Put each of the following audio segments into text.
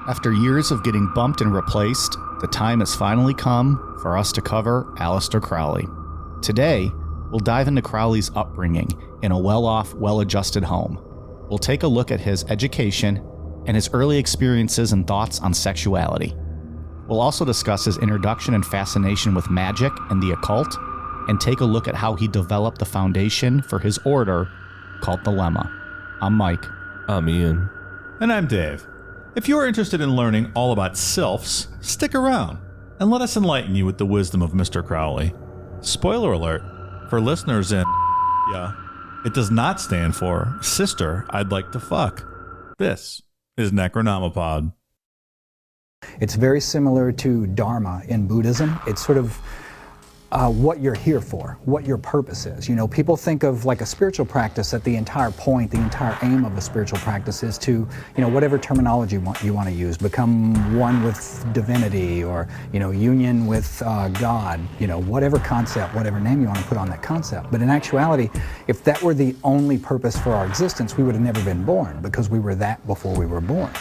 After years of getting bumped and replaced, the time has finally come for us to cover Aleister Crowley. Today, we'll dive into Crowley's upbringing in a well-off, well-adjusted home. We'll take a look at his education and his early experiences and thoughts on sexuality. We'll also discuss his introduction and fascination with magic and the occult, and take a look at how he developed the foundation for his order called Thelema. I'm Mike. I'm Ian. And I'm Dave. If you're interested in learning all about sylphs, stick around and let us enlighten you with the wisdom of Mr. Crowley. Spoiler alert, for listeners in it does not stand for Sister I'd Like to Fuck. This is Necronomipod. It's very similar to Dharma in Buddhism. It's sort of what you're here for, what your purpose is. You know, people think of like a spiritual practice that the entire point, the entire aim of a spiritual practice is to, you know, whatever terminology you want to use, become one with divinity or, you know, union with God, you know, whatever concept, whatever name you want to put on that concept. But in actuality, if that were the only purpose for our existence, we would have never been born because we were that before we were born.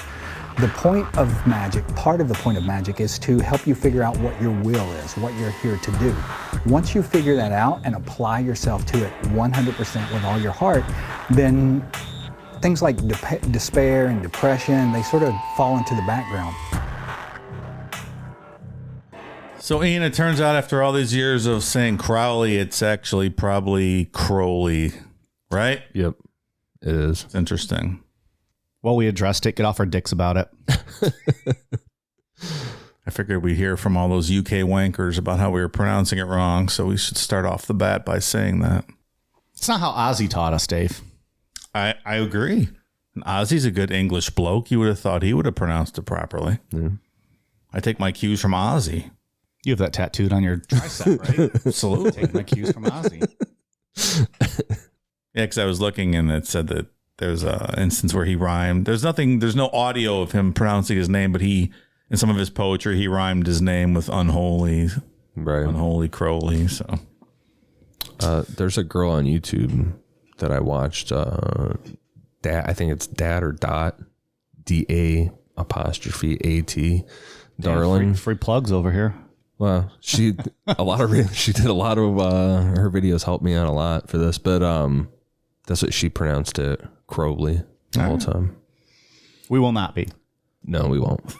The point of magic, part of the point of magic is to help you figure out what your will is, what you're here to do. Once you figure that out and apply yourself to it 100% with all your heart, then things like despair and depression, they sort of fall into the background. So Ian, it turns out after all these years of saying Crowley, it's actually probably Crowley, right? Yep, it is. It's interesting. Well, we addressed it. Get off our dicks about it. I figured we'd hear from all those UK wankers about how we were pronouncing it wrong, so we should start off the bat by saying that. It's not how Ozzy taught us, Dave. I agree. And Ozzy's a good English bloke. You would have thought he would have pronounced it properly. Yeah. I take my cues from Ozzy. You have that tattooed on your tricep, right? Absolutely. Take my cues from Ozzy. Yeah, because I was looking and it said that there's an instance where he rhymed. There's no audio of him pronouncing his name, but in some of his poetry, he rhymed his name with unholy, Right. Unholy Crowley. So there's a girl on YouTube that I watched. I think it's Dad or Dot, DA''AT, darling. Free plugs over here. Well, she did a lot of her videos helped me out a lot for this, but that's what she pronounced it, Crowley, the whole time. We will not be. No, we won't.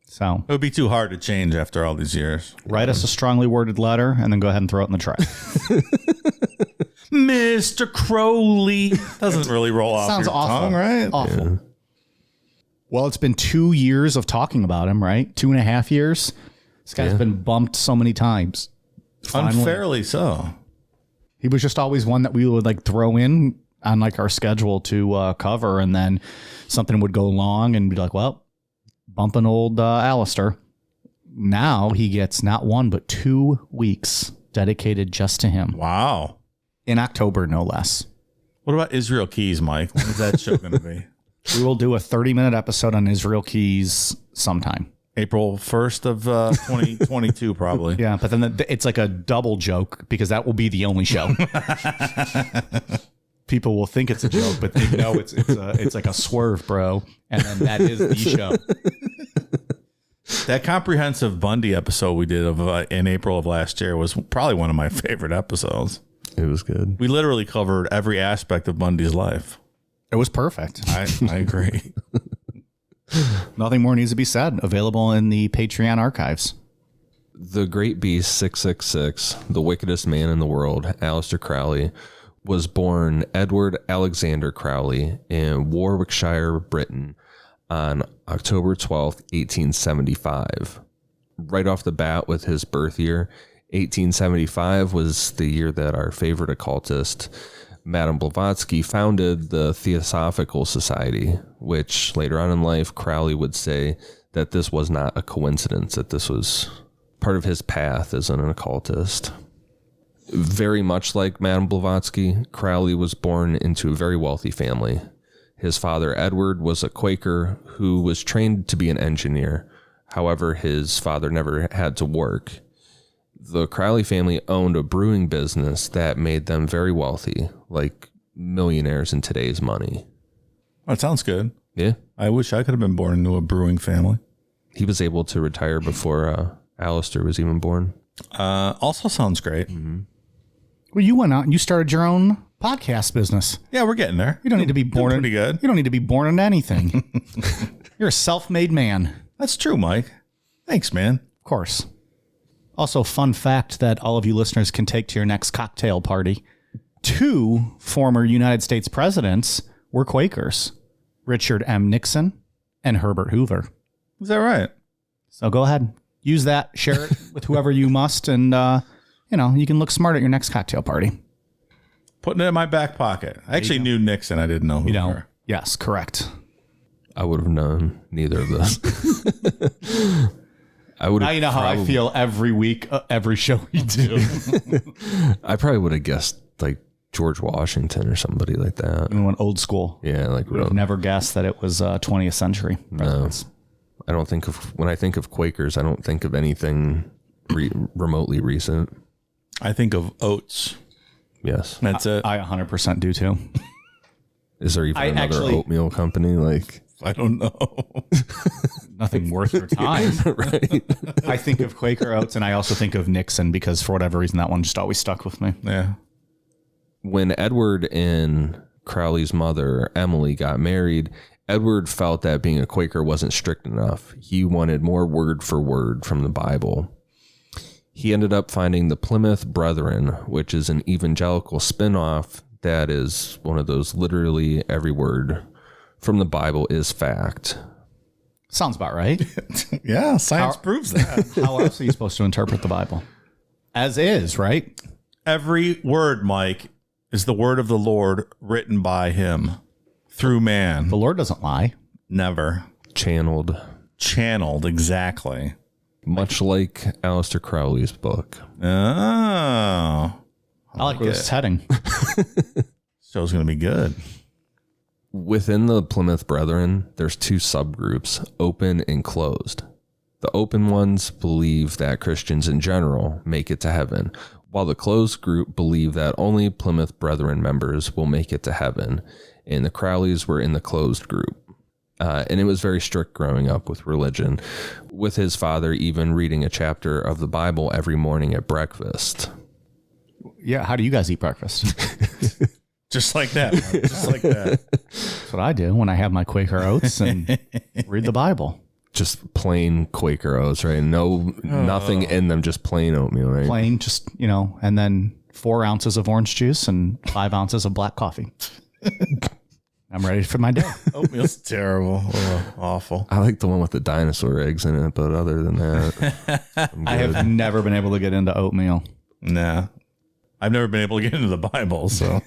So it would be too hard to change after all these years. Write us a strongly worded letter and then go ahead and throw it in the trash. Mr. Crowley. Doesn't really roll off Sounds your awful. tongue, right? Awful. Yeah. Well, it's been 2 years of talking about him, right? 2.5 years. This guy's been bumped so many times. Finally. Unfairly so. He was just always one that we would like throw in on like our schedule to cover, and then something would go along and be like, well, bumping old Aleister. Now he gets not 1 but 2 weeks dedicated just to him. Wow. In October, no less. What about Israel Keys, Mike? When is that show going to be? We will do a 30-minute episode on Israel Keys sometime. April 1st of 2022, probably. Yeah, but then it's like a double joke because that will be the only show. People will think it's a joke, but they know it's like a swerve, bro. And then that is the show. That comprehensive Bundy episode we did in April of last year was probably one of my favorite episodes. It was good. We literally covered every aspect of Bundy's life. It was perfect. I agree. Nothing more needs to be said. Available in the Patreon archives. The Great Beast 666, the wickedest man in the world, Aleister Crowley, was born Edward Alexander Crowley in Warwickshire, Britain, on October 12th, 1875. Right off the bat with his birth year, 1875 was the year that our favorite occultist, Madame Blavatsky, founded the Theosophical Society, which later on in life, Crowley would say that this was not a coincidence, that this was part of his path as an occultist. Very much like Madame Blavatsky, Crowley was born into a very wealthy family. His father, Edward, was a Quaker who was trained to be an engineer. However, his father never had to work. The Crowley family owned a brewing business that made them very wealthy, like millionaires in today's money. That sounds good. Yeah. I wish I could have been born into a brewing family. he was able to retire before Aleister was even born. Also sounds great. Mm-hmm. Well, you went out and you started your own podcast business. Yeah, we're getting there. You don't need to be born pretty good. You don't need to be born into anything. You're a self-made man. That's true, Mike. Thanks, man. Of course. Also, fun fact that all of you listeners can take to your next cocktail party. 2 former United States presidents were Quakers. Richard M. Nixon and Herbert Hoover. Is that right? So go ahead. Use that. Share it with whoever you must. And, you can look smart at your next cocktail party. Putting it in my back pocket. I actually knew Nixon. I didn't know Hoover. You know, yes, correct. I would have known neither of those. I would. Now you know how I feel every week, every show we do. I probably would have guessed like George Washington or somebody like that. We went old school. Yeah, like Would have never guessed that it was 20th century presidents. No, I don't think of, when I think of Quakers, I don't think of anything remotely recent. I think of oats. Yes, That's it. I 100% do too. Is there even another oatmeal company? Like, I don't know. Nothing worth your time. right? I think of Quaker Oats, and I also think of Nixon because for whatever reason that one just always stuck with me. Yeah. When Edward and Crowley's mother, Emily, got married, Edward felt that being a Quaker wasn't strict enough. He wanted more word for word from the Bible. He ended up finding the Plymouth Brethren, which is an evangelical spin-off that is one of those literally every word from the Bible is fact. Sounds about right. Yeah, science proves that. How else are you supposed to interpret the Bible? As is, right? Every word, Mike, is the word of the Lord written by him through man. The Lord doesn't lie. Never. Channeled, Exactly. much like Aleister Crowley's book. Oh. I like where this is heading. Show's going to be good. Within the Plymouth Brethren, there's 2 subgroups, open and closed. The open ones believe that Christians in general make it to heaven, while the closed group believe that only Plymouth Brethren members will make it to heaven, and the Crowleys were in the closed group. And it was very strict growing up with religion, with his father even reading a chapter of the Bible every morning at breakfast. Yeah, how do you guys eat breakfast? Just like that. Just like that. That's what I do when I have my Quaker Oats and read the Bible. Just plain Quaker Oats, right? No, nothing in them, just plain oatmeal, right? Plain, just, and then 4 ounces of orange juice and 5 ounces of black coffee. I'm ready for my day. Oatmeal's terrible. Oh, awful. I like the one with the dinosaur eggs in it, but other than that, I have never been able to get into oatmeal. Nah. I've never been able to get into the Bible, so.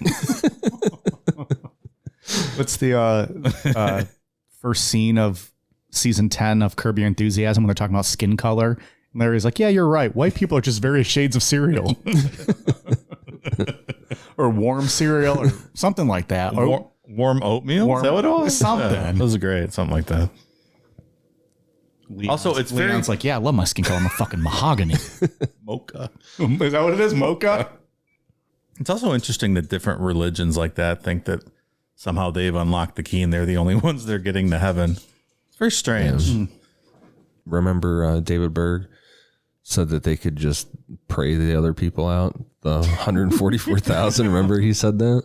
What's the first scene of season 10 of Curb Your Enthusiasm when they're talking about skin color? And Larry's like, yeah, you're right. White people are just various shades of cereal. Or warm cereal or something like that. Or Warm oatmeal? Is that what it was? Something. Yeah, that was great. Something like that. Also, it's very... Leon's like, yeah, I love my skin color. I'm a fucking mahogany. Mocha. Is that what it is? Mocha? It's also interesting that different religions like that think that somehow they've unlocked the key and they're the only ones that are getting to heaven. It's very strange. Yeah. Remember David Berg said that they could just pray the other people out? The 144,000, remember he said that?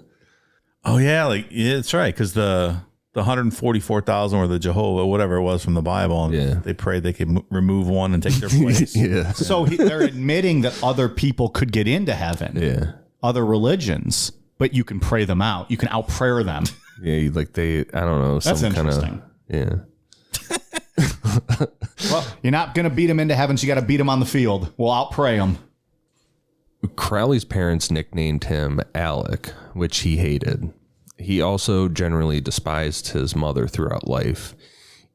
Oh, yeah. It's right. Because the 144,000 were the Jehovah, whatever it was from the Bible. And they prayed they could remove one and take their place. Yeah. So they're admitting that other people could get into heaven. Yeah. Other religions, but you can pray them out. You can out-prayer them. Yeah, like I don't know. That's some interesting. Yeah. Well, you're not going to beat them into heaven, so you got to beat them on the field. We'll out-pray them. Crowley's parents nicknamed him Alec, which he hated. He also generally despised his mother throughout life,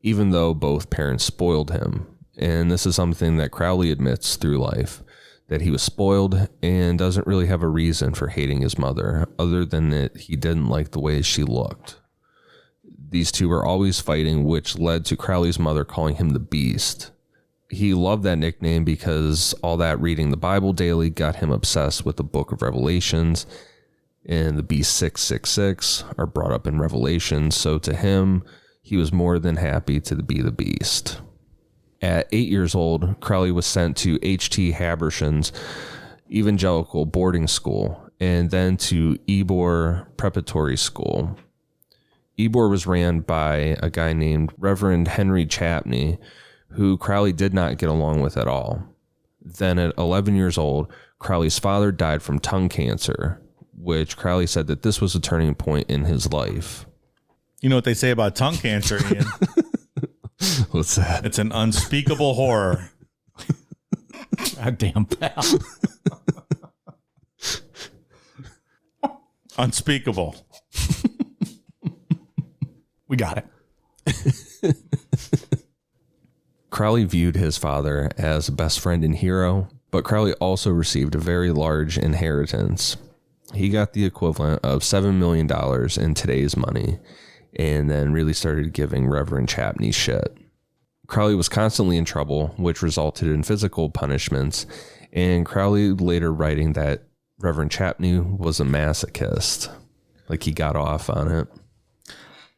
even though both parents spoiled him. And this is something that Crowley admits through life, that he was spoiled and doesn't really have a reason for hating his mother, other than that he didn't like the way she looked. These two were always fighting, which led to Crowley's mother calling him the Beast. He loved that nickname because all that reading the Bible daily got him obsessed with the book of Revelations, and the Beast 666 are brought up in Revelation, so to him, he was more than happy to be the Beast. At 8 years old, Crowley was sent to H.T. Habersham's evangelical boarding school and then to Ybor Preparatory School. Ybor was ran by a guy named Reverend Henry Chapney, who Crowley did not get along with at all. Then at 11 years old, Crowley's father died from tongue cancer, which Crowley said that this was a turning point in his life. You know what they say about tongue cancer, Ian? What's that? It's an unspeakable horror. Goddamn pal. Unspeakable. We got it. Crowley viewed his father as a best friend and hero, but Crowley also received a very large inheritance. He got the equivalent of $7 million in today's money, and then really started giving Reverend Chapney shit. Crowley was constantly in trouble, which resulted in physical punishments, and Crowley later writing that Reverend Chapney was a masochist. Like, he got off on it.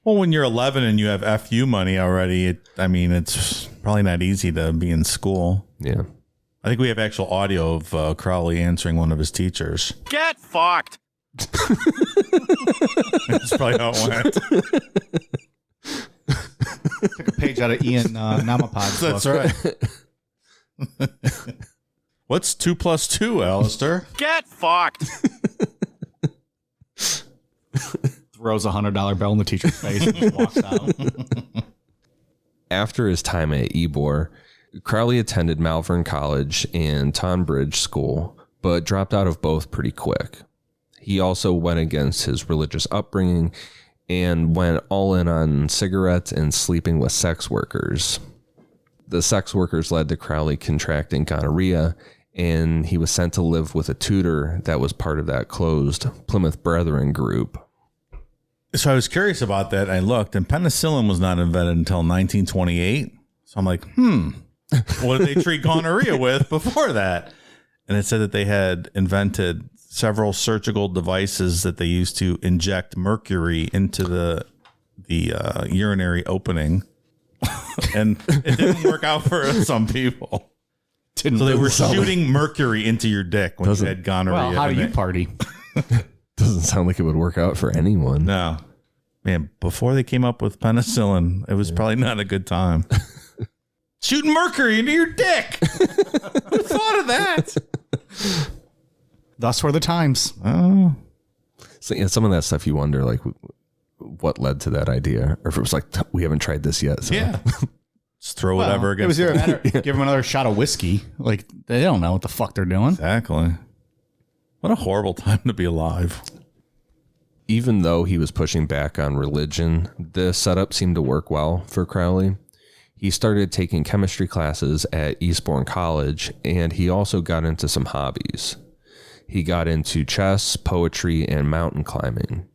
Well, when you're 11 and you have FU money already, it's probably not easy to be in school. Yeah. I think we have actual audio of Crowley answering one of his teachers. Get fucked! That's probably how it went. Took a page out of Ian Namapod's book. That's right. What's 2 plus 2, Aleister? Get fucked! Throws a $100 bill in the teacher's face and just walks out. After his time at Ybor, Crowley attended Malvern College and Tonbridge School, but dropped out of both pretty quick. He also went against his religious upbringing and went all in on cigarettes and sleeping with sex workers. The sex workers led to Crowley contracting gonorrhea, and he was sent to live with a tutor that was part of that closed Plymouth Brethren group. So I was curious about that. I looked, and penicillin was not invented until 1928. So I'm like, what did they treat gonorrhea with before that? And it said that they had invented several surgical devices that they used to inject mercury into the urinary opening. And it didn't work out for some people. So they were shooting mercury into your dick when you had gonorrhea. Well, how do you party? Doesn't sound like it would work out for anyone. No. Man, before they came up with penicillin, it was probably not a good time. Shooting mercury into your dick. Who thought of that? Thus were the times. Oh. So, yeah, some of that stuff you wonder, like, what led to that idea? Or if it was like, we haven't tried this yet. So. Yeah. Just throw whatever It against was either that or give them another shot of whiskey. Like, they don't know what the fuck they're doing. Exactly. What a horrible time to be alive. Even though he was pushing back on religion, the setup seemed to work well for Crowley. He started taking chemistry classes at Eastbourne College, and he also got into some hobbies. He got into chess, poetry, and mountain climbing.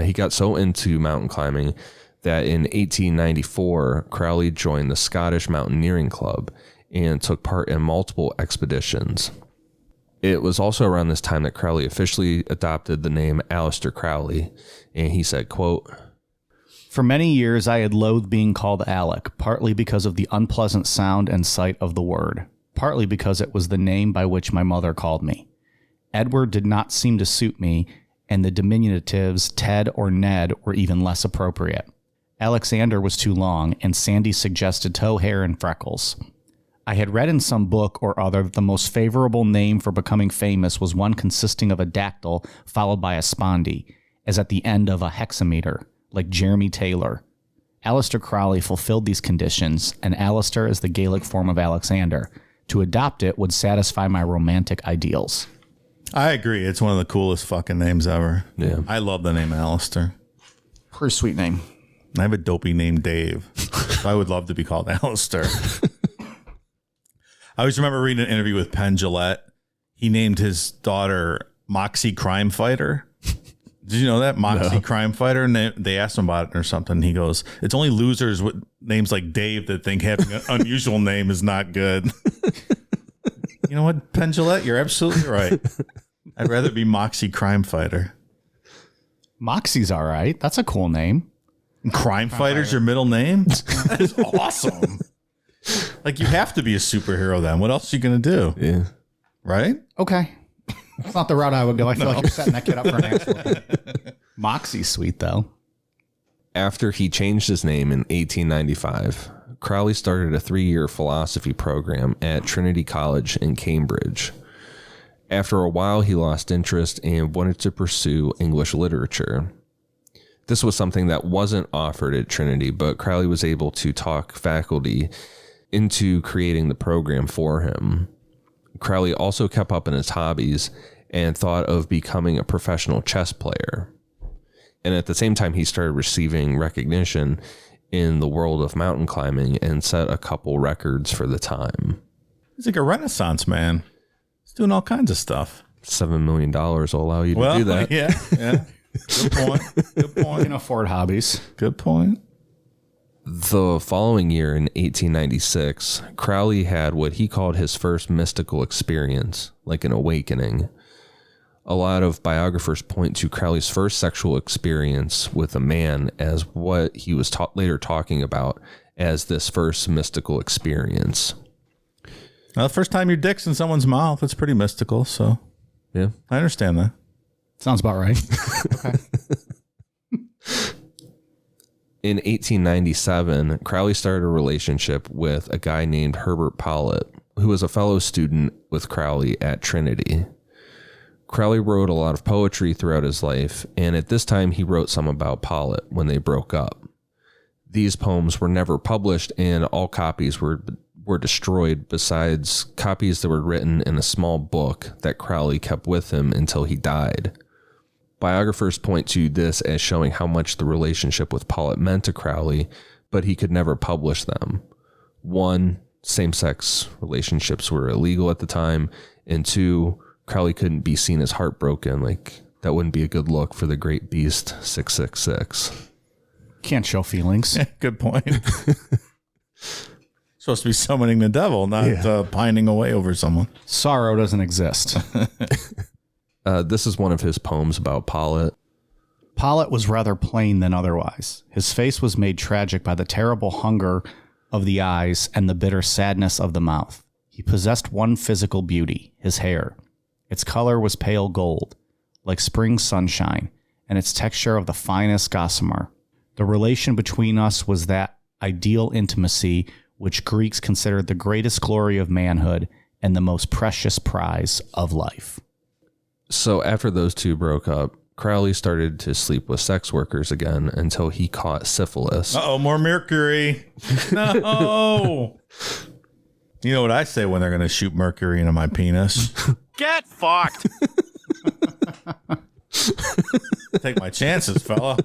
He got so into mountain climbing that in 1894, Crowley joined the Scottish Mountaineering Club and took part in multiple expeditions. It was also around this time that Crowley officially adopted the name Aleister Crowley, and he said, quote, For many years, I had loathed being called Alec, partly because of the unpleasant sound and sight of the word, partly because it was the name by which my mother called me. Edward did not seem to suit me, and the diminutives Ted or Ned were even less appropriate. Alexander was too long, and Sandy suggested tow hair and freckles. I had read in some book or other that the most favorable name for becoming famous was one consisting of a dactyl followed by a spondy, as at the end of a hexameter, like Jeremy Taylor. Aleister Crowley fulfilled these conditions, and Aleister is the Gaelic form of Alexander. To adopt it would satisfy my romantic ideals. I agree. It's one of the coolest fucking names ever. Yeah. I love the name Aleister. Pretty sweet name. I have a dopey named Dave. So I would love to be called Aleister. I always remember reading an interview with Penn Jillette. He named his daughter Moxie Crime Fighter. Did you know that? Moxie Crime Fighter? And they asked him about it or something. He goes, it's only losers with names like Dave that think having an unusual name is not good. You know what, Penn Jillette? You're absolutely right. I'd rather be Moxie Crime Fighter. Moxie's all right. That's a cool name. Crime Fighter's your middle name? That is awesome. Like, you have to be a superhero then. What else are you going to do? Yeah. Right? Okay. That's not the route I would go. I feel like you're setting that kid up for an ass whooping. Moxie's sweet, though. After he changed his name in 1895, Crowley started a 3-year philosophy program at Trinity College in Cambridge. After a while, he lost interest and wanted to pursue English literature. This was something that wasn't offered at Trinity, but Crowley was able to talk faculty into creating the program for him. Crowley also kept up in his hobbies and thought of becoming a professional chess player. And at the same time, he started receiving recognition in the world of mountain climbing and set a couple records for the time. He's like a Renaissance man. He's doing all kinds of stuff. $7 million will allow you to do that. Yeah. Good point. Good You point. can afford hobbies. Good point. The following year in 1896, Crowley had what he called his first mystical experience, like an awakening. A lot of biographers point to Crowley's first sexual experience with a man as what he was later talking about as this first mystical experience. Well, the first time your dick's in someone's mouth, that's pretty mystical. So Yeah. I understand that. Sounds about right. Okay. In 1897, Crowley started a relationship with a guy named Herbert Pollitt, who was a fellow student with Crowley at Trinity. Crowley wrote a lot of poetry throughout his life, and at this time he wrote some about Pollitt when they broke up. These poems were never published, and all copies were destroyed, besides copies that were written in a small book that Crowley kept with him until he died. Biographers point to this as showing how much the relationship with Pollitt meant to Crowley, but he could never publish them. 1, same-sex relationships were illegal at the time, and 2, Crowley couldn't be seen as heartbroken. Like, that wouldn't be a good look for the great beast 666. Can't show feelings. Good point. Supposed to be summoning the devil, not pining away over someone. Sorrow doesn't exist. This is one of his poems about Pollitt. Pollitt was rather plain than otherwise. His face was made tragic by the terrible hunger of the eyes and the bitter sadness of the mouth. He possessed one physical beauty, his hair. Its color was pale gold, like spring sunshine, and its texture of the finest gossamer. The relation between us was that ideal intimacy which Greeks considered the greatest glory of manhood and the most precious prize of life. So after those two broke up, Crowley started to sleep with sex workers again until he caught syphilis. Uh-oh, more mercury. No. You know what I say when they're going to shoot mercury into my penis? Get fucked. Take my chances, fella.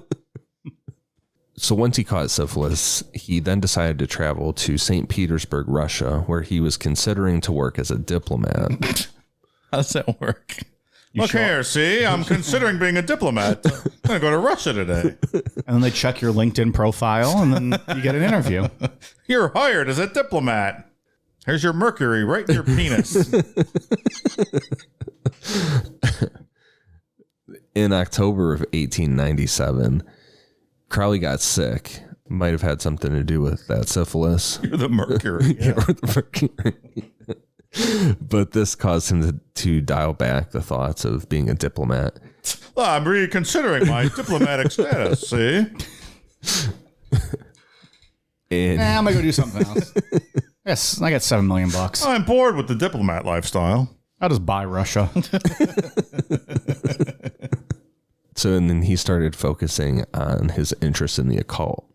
So once he caught syphilis, he then decided to travel to St. Petersburg, Russia, where he was considering to work as a diplomat. How does that work? Look here, see, I'm considering being a diplomat. I'm going to go to Russia today. And then they check your LinkedIn profile, and then you get an interview. You're hired as a diplomat. Here's your mercury right in your penis. In October of 1897, Crowley got sick. Might have had something to do with that syphilis. You're the mercury. Yeah. Or the mercury. But this caused him to dial back the thoughts of being a diplomat. Well, I'm reconsidering my diplomatic status, see? And I'm going to go do something else. Yes, I got $7 million. I'm bored with the diplomat lifestyle. I'll just buy Russia. and then he started focusing on his interest in the occult.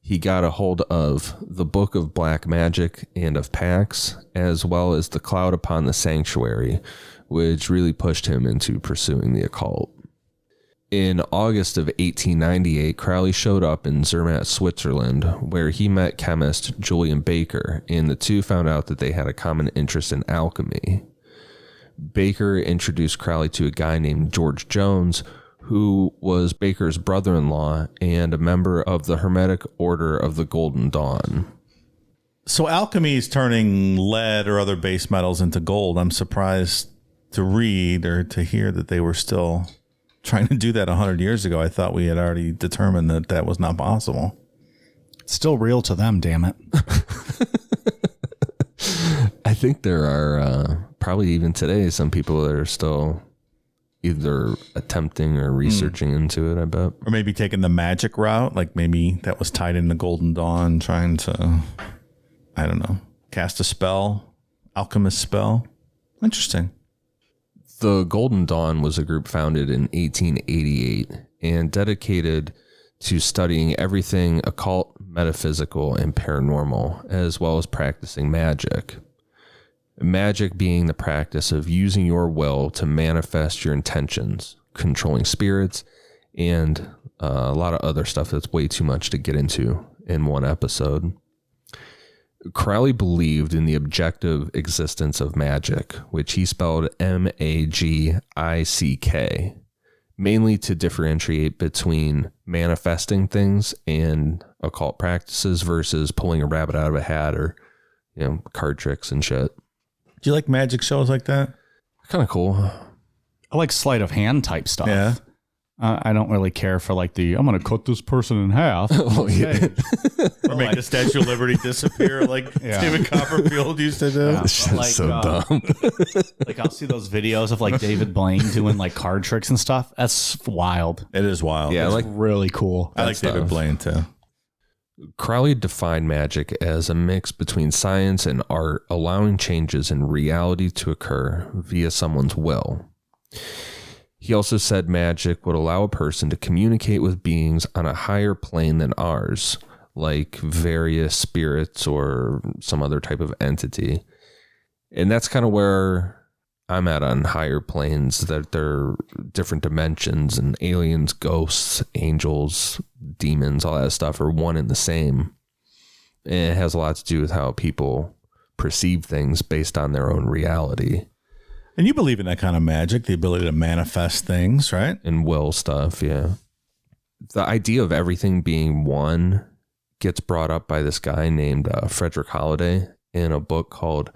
He got a hold of the Book of Black Magic and of Pax, as well as the Cloud Upon the Sanctuary, which really pushed him into pursuing the occult. In August of 1898, Crowley showed up in Zermatt, Switzerland, where he met chemist Julian Baker, and the two found out that they had a common interest in alchemy. Baker introduced Crowley to a guy named George Jones, who was Baker's brother-in-law and a member of the Hermetic Order of the Golden Dawn. So alchemy is turning lead or other base metals into gold. I'm surprised to read or to hear that they were still trying to do that 100 years ago. I thought we had already determined that that was not possible. It's still real to them, damn it. think there are probably even today some people that are still either attempting or researching into it, I bet. Or maybe taking the magic route, like maybe that was tied into Golden Dawn, trying to, I don't know, cast a spell, alchemist spell. Interesting. The Golden Dawn was a group founded in 1888 and dedicated to studying everything occult, metaphysical, and paranormal, as well as practicing magic. Magic being the practice of using your will to manifest your intentions, controlling spirits, and a lot of other stuff that's way too much to get into in one episode. Crowley believed in the objective existence of magic, which he spelled Magick, mainly to differentiate between manifesting things and occult practices versus pulling a rabbit out of a hat or, card tricks and shit. Do you like magic shows like that? Kind of cool. I like sleight of hand type stuff. Yeah. I don't really care for like I'm going to cut this person in half. Oh, yeah. Or make the Statue of Liberty disappear like David Copperfield used to do. Yeah. This shit's so dumb. Like I'll see those videos of like David Blaine doing like card tricks and stuff. That's wild. It is wild. Yeah, It's really cool. I like David Blaine too. Crowley defined magic as a mix between science and art, allowing changes in reality to occur via someone's will. He also said magic would allow a person to communicate with beings on a higher plane than ours, like various spirits or some other type of entity. And that's kind of where I'm at on higher planes, that they're different dimensions and aliens, ghosts, angels, demons, all that stuff are one and the same. And it has a lot to do with how people perceive things based on their own reality. And you believe in that kind of magic, the ability to manifest things, right? And will stuff, yeah. The idea of everything being one gets brought up by this guy named Frederick Holliday in a book called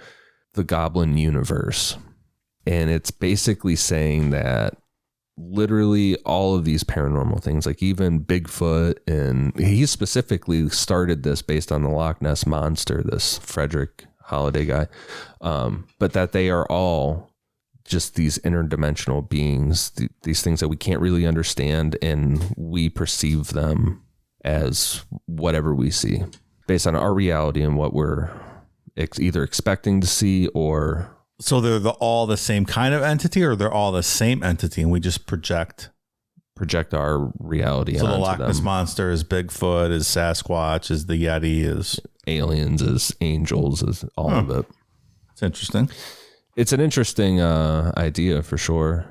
The Goblin Universe. And it's basically saying that literally all of these paranormal things, like even Bigfoot, and he specifically started this based on the Loch Ness Monster, this Frederick Holliday guy, but that they are all just these interdimensional beings, these things that we can't really understand, and we perceive them as whatever we see based on our reality and what we're either expecting to see or... So they're all the same kind of entity, or they're all the same entity and we just project our reality onto them? So the Loch Ness Monster is Bigfoot, is Sasquatch, is the Yeti, is... aliens, is angels, is all of it. It's interesting. It's an interesting idea for sure.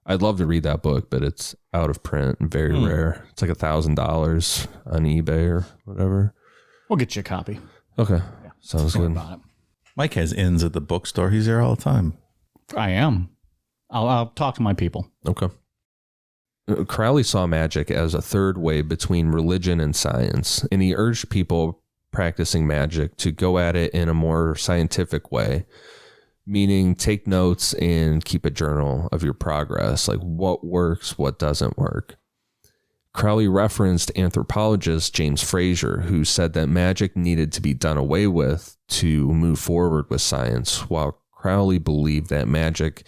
I'd love to read that book, but it's out of print and very rare. It's like $1,000 on eBay or whatever. We'll get you a copy. Okay. Sounds good. About it. Mike has inns at the bookstore. He's there all the time. I am. I'll talk to my people. Okay. Crowley saw magic as a third way between religion and science, and he urged people practicing magic to go at it in a more scientific way, meaning take notes and keep a journal of your progress, like what works, what doesn't work. Crowley referenced anthropologist James Fraser, who said that magic needed to be done away with to move forward with science, while Crowley believed that magic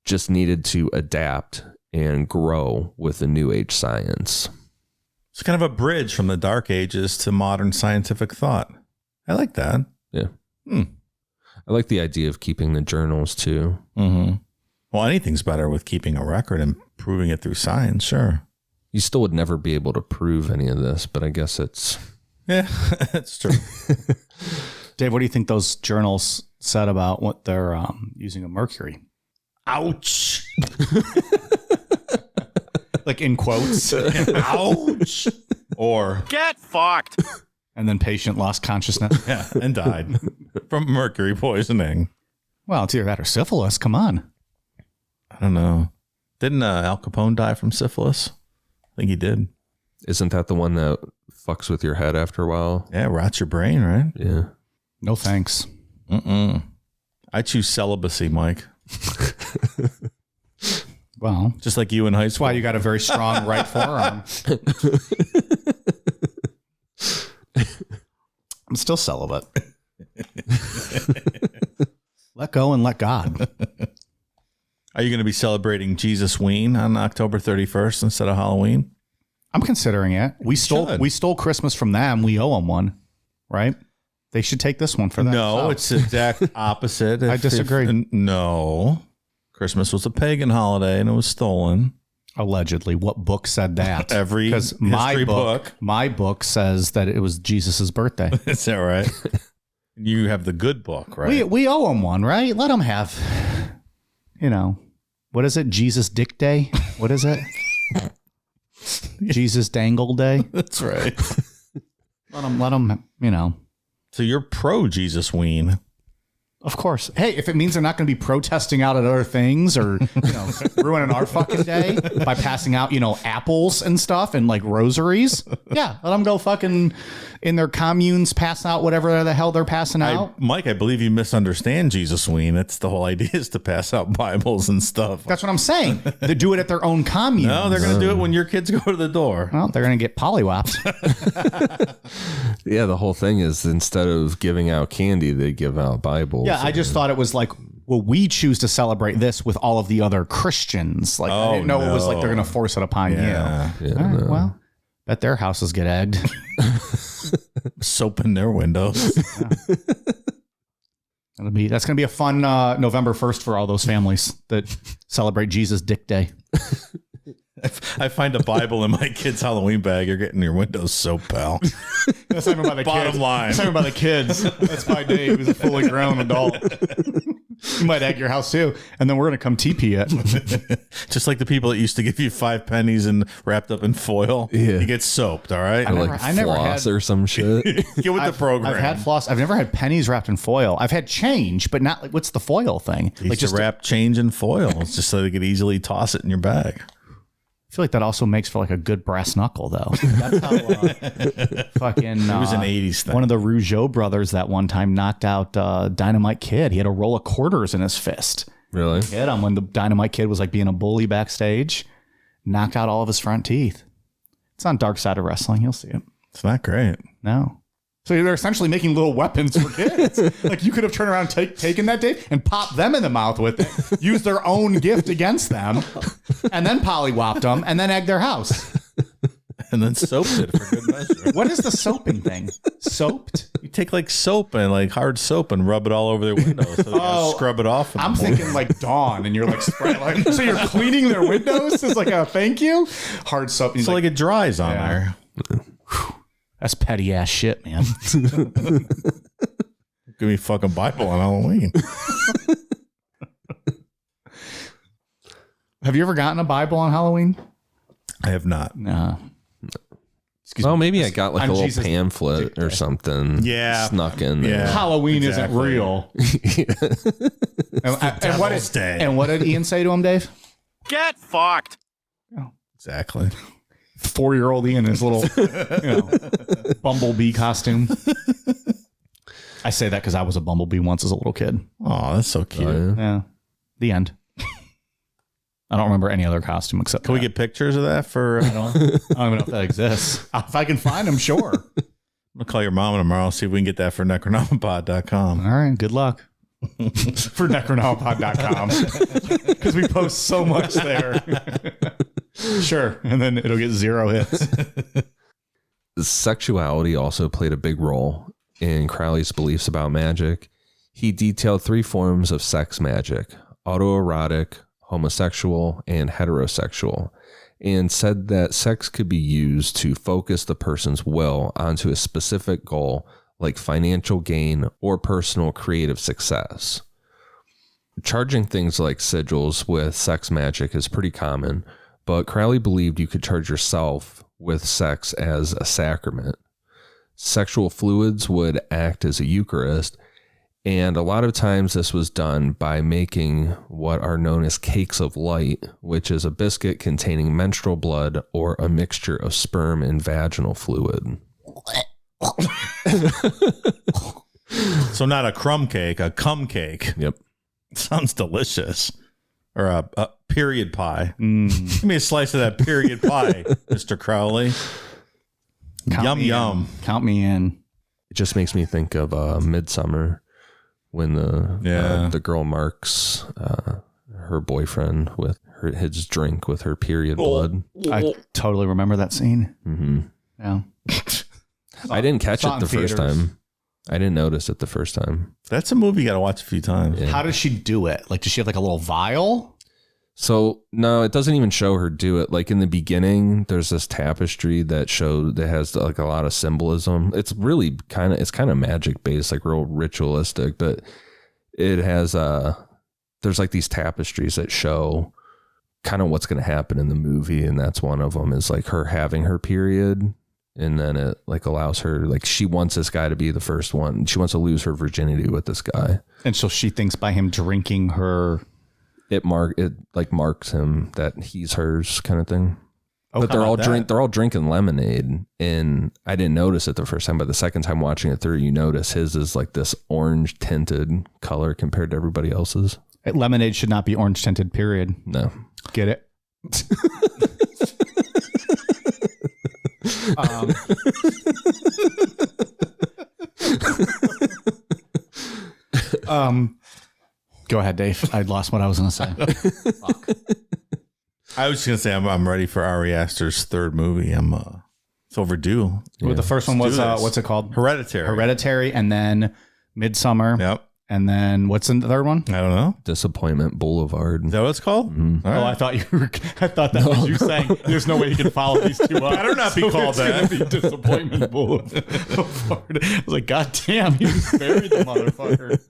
just needed to adapt and grow with the New Age science. It's kind of a bridge from the Dark Ages to modern scientific thought. I like that. Yeah. I like the idea of keeping the journals too. Mm-hmm. Well, anything's better with keeping a record and proving it through science, sure. You still would never be able to prove any of this, but I guess it's... Yeah, that's true. Dave, what do you think those journals said about what they're using of mercury? Ouch. Like in quotes. Ouch. Or... Get fucked. And then patient lost consciousness. Yeah, and died from mercury poisoning. Well, it's either that or syphilis. Come on. I don't know. Didn't Al Capone die from syphilis? I think he did. Isn't that the one that fucks with your head after a while? Yeah, rots your brain, right? Yeah. No thanks. I choose celibacy, Mike. Well, Just like you in high that's school. why you got a very strong right forearm. I'm still celibate. Let go and let God. Are you going to be celebrating Jesus Ween on October 31st instead of Halloween? I'm considering it. We stole Christmas from them. We owe them one, right? They should take this one for that. No, it's the exact opposite. I disagree. No. Christmas was a pagan holiday and it was stolen. Allegedly. What book said that? Every because my book says that it was Jesus's birthday. Is that right? You have the good book, right? We owe them one, right? Let them have, what is it? Jesus Dick Day? What is it? Jesus Dangle Day? That's right. Let them, So you're pro Jesus Ween. Of course. Hey, if it means they're not going to be protesting out at other things or, ruining our fucking day by passing out, apples and stuff and like rosaries. Yeah. Let them go fucking in their communes, pass out whatever the hell they're passing out. Mike, I believe you misunderstand Jesus Ween. That's the whole idea, is to pass out Bibles and stuff. That's what I'm saying. They do it at their own commune. No, they're going to do it when your kids go to the door. Well, they're going to get pollywopped. Yeah, the whole thing is instead of giving out candy, they give out Bibles. Yeah, I just thought it was like, well, we choose to celebrate this with all of the other Christians. Like, I didn't know it was like they're going to force it upon you. Yeah, all right, well, bet their houses get egged. Soap in their windows. Yeah. That's going to be a fun November 1st for all those families that celebrate Jesus Dick Day. If I find a Bible in my kid's Halloween bag, you're getting your windows soap, pal. That's not even by the Bottom kids. line. That's not even by the kids. That's by Dave, who's a fully grown adult. You might egg your house too, and then we're going to come TP it. Just like the people that used to give you 5 pennies and wrapped up in foil. Yeah. You get soaped, all right? Or like floss or some shit. Get with the program. I've had floss. I've never had pennies wrapped in foil. I've had change, but not like, what's the foil thing? Like just to wrap change in foil. It's just so they could easily toss it in your bag. I feel like that also makes for like a good brass knuckle, though. That's how fucking. It was an 80s thing. One of the Rougeau brothers that one time knocked out Dynamite Kid. He had a roll of quarters in his fist. Really? Hit him when the Dynamite Kid was like being a bully backstage. Knocked out all of his front teeth. It's on Dark Side of Wrestling. You'll see it. It's not great. No. So they're essentially making little weapons for kids. Like you could have turned around, taken that, Dave, and popped them in the mouth with it, used their own gift against them, and then pollywopped them, and then egged their house. And then soaped it for good measure. What is the soaping thing? Soaped? You take like soap and like hard soap and rub it all over their windows so they gotta scrub it off. I'm thinking like Dawn, and you're like, so you're cleaning their windows as like a thank you? Hard soap. So like it dries on Yeah. there. That's petty ass shit, man. Give me a fucking Bible on Halloween. Have you ever gotten a Bible on Halloween? I have not. No. Well, maybe I got like I'm a little Jesus pamphlet or something. Yeah. Snuck in there. Yeah. Halloween Exactly. isn't real. and what Devil's Day. And what did Ian say to him, Dave? Get fucked. Exactly. 4-year-old Ian in his little bumblebee costume. I say that because I was a bumblebee once as a little kid. Oh, that's so cute. Oh, yeah. Yeah. The end. I don't remember any other costume except Can we that. get pictures of that for? I don't even know if that exists. If I can find them, sure. I'm gonna call your mom tomorrow, see if we can get that for Necronomipod.com. All right. Good luck. For Necronomipod.com. Because we post so much there. Sure. And then it'll get 0 hits. Sexuality also played a big role in Crowley's beliefs about magic. He detailed 3 forms of sex magic: autoerotic, homosexual, and heterosexual, and said that sex could be used to focus the person's will onto a specific goal, like financial gain or personal creative success. Charging things like sigils with sex magic is pretty common, but Crowley believed you could charge yourself with sex as a sacrament. Sexual fluids would act as a Eucharist, and a lot of times this was done by making what are known as cakes of light, which is a biscuit containing menstrual blood or a mixture of sperm and vaginal fluid. So not a crumb cake, a cum cake. Yep. Sounds delicious. Or a period pie. Mm. Give me a slice of that period pie, Mr. Crowley. Count me in. Yum. Count me in. It just makes me think of Midsummer, when the girl marks her boyfriend with his drink with her period blood. I totally remember that scene. Mm-hmm. Yeah. I didn't catch it the first time. I didn't notice it the first time. That's a movie you got to watch a few times. Yeah. How does she do it? Like, does she have like a little vial? So no, it doesn't even show her do it. Like in the beginning, there's this tapestry that has like a lot of symbolism. It's really kind of magic based, like real ritualistic, but it has there's like these tapestries that show kind of what's going to happen in the movie, and that's one of them is like her having her period, and then it like allows her, like she wants this guy to be the first one. She wants to lose her virginity with this guy, and so she thinks by him drinking her, it marks him that he's hers, kind of thing. Oh, but they're all drinking lemonade, and I didn't notice it the first time, but the second time watching it through, you notice his is like this orange tinted color compared to everybody else's. Lemonade should not be orange tinted, period. No. Get it? Go ahead, Dave. I lost what I was going to say. Fuck. I was just going to say I'm ready for Ari Aster's third movie. It's overdue. Well, the first one was what's it called? Hereditary, and then Midsummer. Yep. And then what's in the third one? I don't know. Disappointment Boulevard. Is that what it's called? Mm-hmm. Right. Oh, I thought that was you saying there's no way you can follow these two up. Better not be called that. Be Disappointment Boulevard. I was like, God damn, you buried the motherfucker.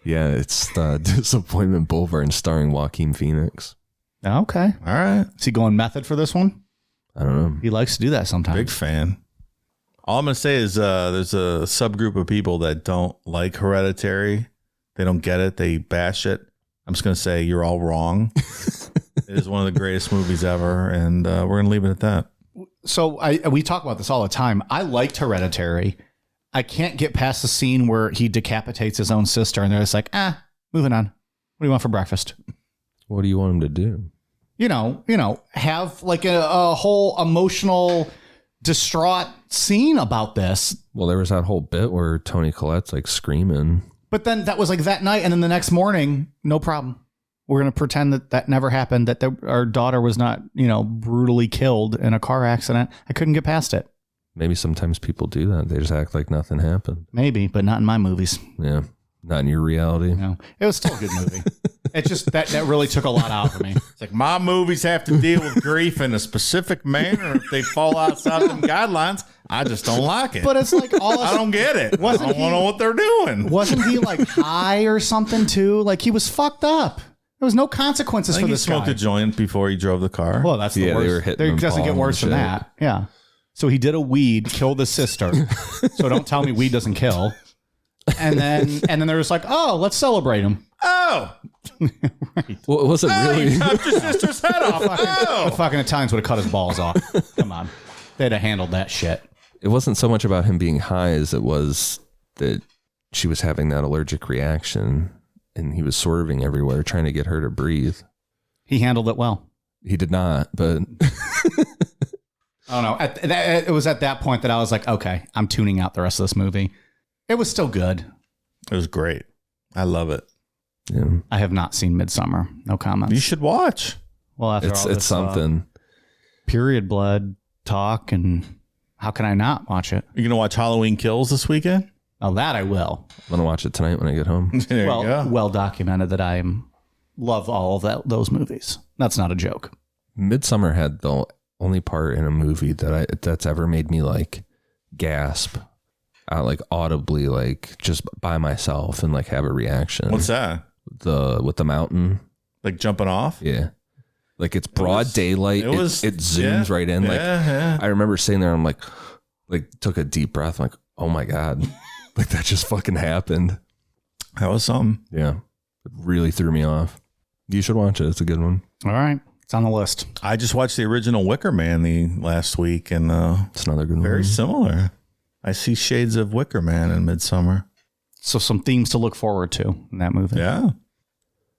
Yeah, it's Disappointment Boulevard starring Joaquin Phoenix. Okay. All right. Is he going method for this one? I don't know. He likes to do that sometimes. Big fan. All I'm going to say is there's a subgroup of people that don't like Hereditary. They don't get it. They bash it. I'm just going to say you're all wrong. It is one of the greatest movies ever, and we're going to leave it at that. So we talk about this all the time. I liked Hereditary. I can't get past the scene where he decapitates his own sister, and they're just like, moving on. What do you want for breakfast? What do you want him to do? You know, have like a whole emotional, distraught scene about this. Well, there was that whole bit where Toni Collette's like screaming. But then that was like that night, and then the next morning, no problem. We're going to pretend that never happened, that our daughter was not, brutally killed in a car accident. I couldn't get past it. Maybe sometimes people do that. They just act like nothing happened. Maybe, but not in my movies. Yeah. Not in your reality. No, it was still a good movie. It just that really took a lot out of me. It's like my movies have to deal with grief in a specific manner. If they fall outside them guidelines, I just don't like it. But it's like I don't get it. I don't know what they're doing. Wasn't he like high or something too? Like he was fucked up. There was no consequences for this guy. He smoked a joint before he drove the car. Well, that's the worst. They were hitting him. It doesn't get worse than that. Yeah. So he did a weed, killed his sister. So don't tell me weed doesn't kill. And then they're just like, oh, let's celebrate him. Oh, right. Well, was it really? He chopped your sister's head off. The fucking Italians would have cut his balls off. Come on, they'd have handled that shit. It wasn't so much about him being high as it was that she was having that allergic reaction, and he was swerving everywhere trying to get her to breathe. He handled it well. He did not, but. I don't know. It was at that point that I was like, okay, I'm tuning out the rest of this movie. It was still good. It was great. I love it. Yeah. I have not seen Midsummer. No comments. You should watch. Well, after all this, it's something. Period blood talk, and how can I not watch it? You're going to watch Halloween Kills this weekend? Oh, that I will. I'm going to watch it tonight when I get home. There you go. Well documented that I love all of those movies. That's not a joke. Midsummer had the only part in a movie that's ever made me like gasp out, like audibly, like just by myself and like have a reaction. What's that? With the mountain, like jumping off. Yeah, like it's broad daylight. It zooms right in. I remember sitting there. I'm like took a deep breath. I'm like, oh my god, like that just fucking happened. That was something. Yeah, it really threw me off. You should watch it. It's a good one. All right. It's on the list. I just watched the original Wicker Man last week, and it's another good one. Very similar. I see shades of Wicker Man in Midsummer. So some themes to look forward to in that movie. Yeah.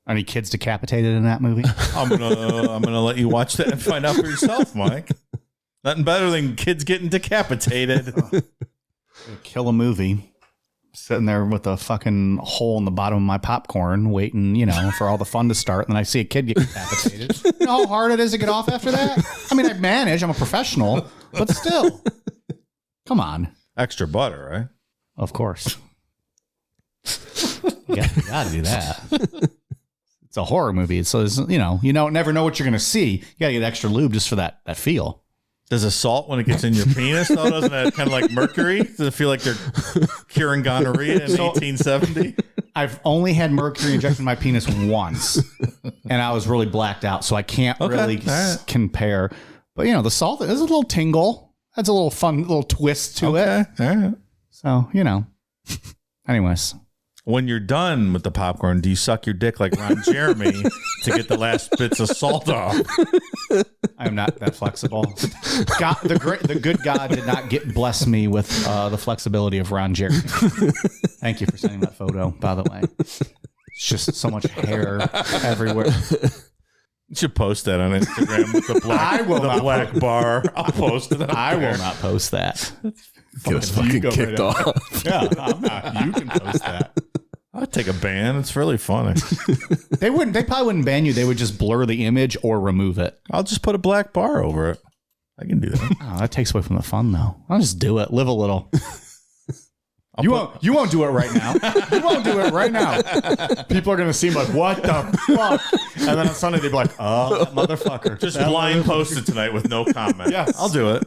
Any kids decapitated in that movie? I'm gonna let you watch that and find out for yourself, Mike. Nothing better than kids getting decapitated. Kill a movie. sitting there with a fucking hole in the bottom of my popcorn, waiting, for all the fun to start. And then I see a kid get decapitated. You know how hard it is to get off after that? I mean, I manage. I'm a professional, but still. Come on. Extra butter, right? Of course. You got to do that. It's a horror movie. So, you never know what you're going to see. You got to get extra lube just for that feel. Does it salt when it gets in your penis, though? Doesn't that kind of like mercury? Does it feel like they're curing gonorrhea in 1870? I've only had mercury injected in my penis once, and I was really blacked out, so I can't really compare. But, the salt, there's a little tingle. That's a little fun little twist to it. All right. So, anyways. When you're done with the popcorn, do you suck your dick like Ron Jeremy to get the last bits of salt off? I'm not that flexible. God, the good God did not bless me with the flexibility of Ron Jeremy. Thank you for sending that photo, by the way. It's just so much hair everywhere. You should post that on Instagram with the black bar. I'll post it. I will not post that. Get us fucking kicked off. Yeah, I'm not. You can post that. I'd take a ban. It's really funny. They probably wouldn't ban you. They would just blur the image or remove it. I'll just put a black bar over it. I can do that. Oh, that takes away from the fun, though. I'll just do it. Live a little. You won't do it right now. You won't do it right now. People are going to see like, what the fuck? And then on Sunday, they'll be like, oh, that motherfucker. Just blind post it tonight with no comment. Yes. I'll do it.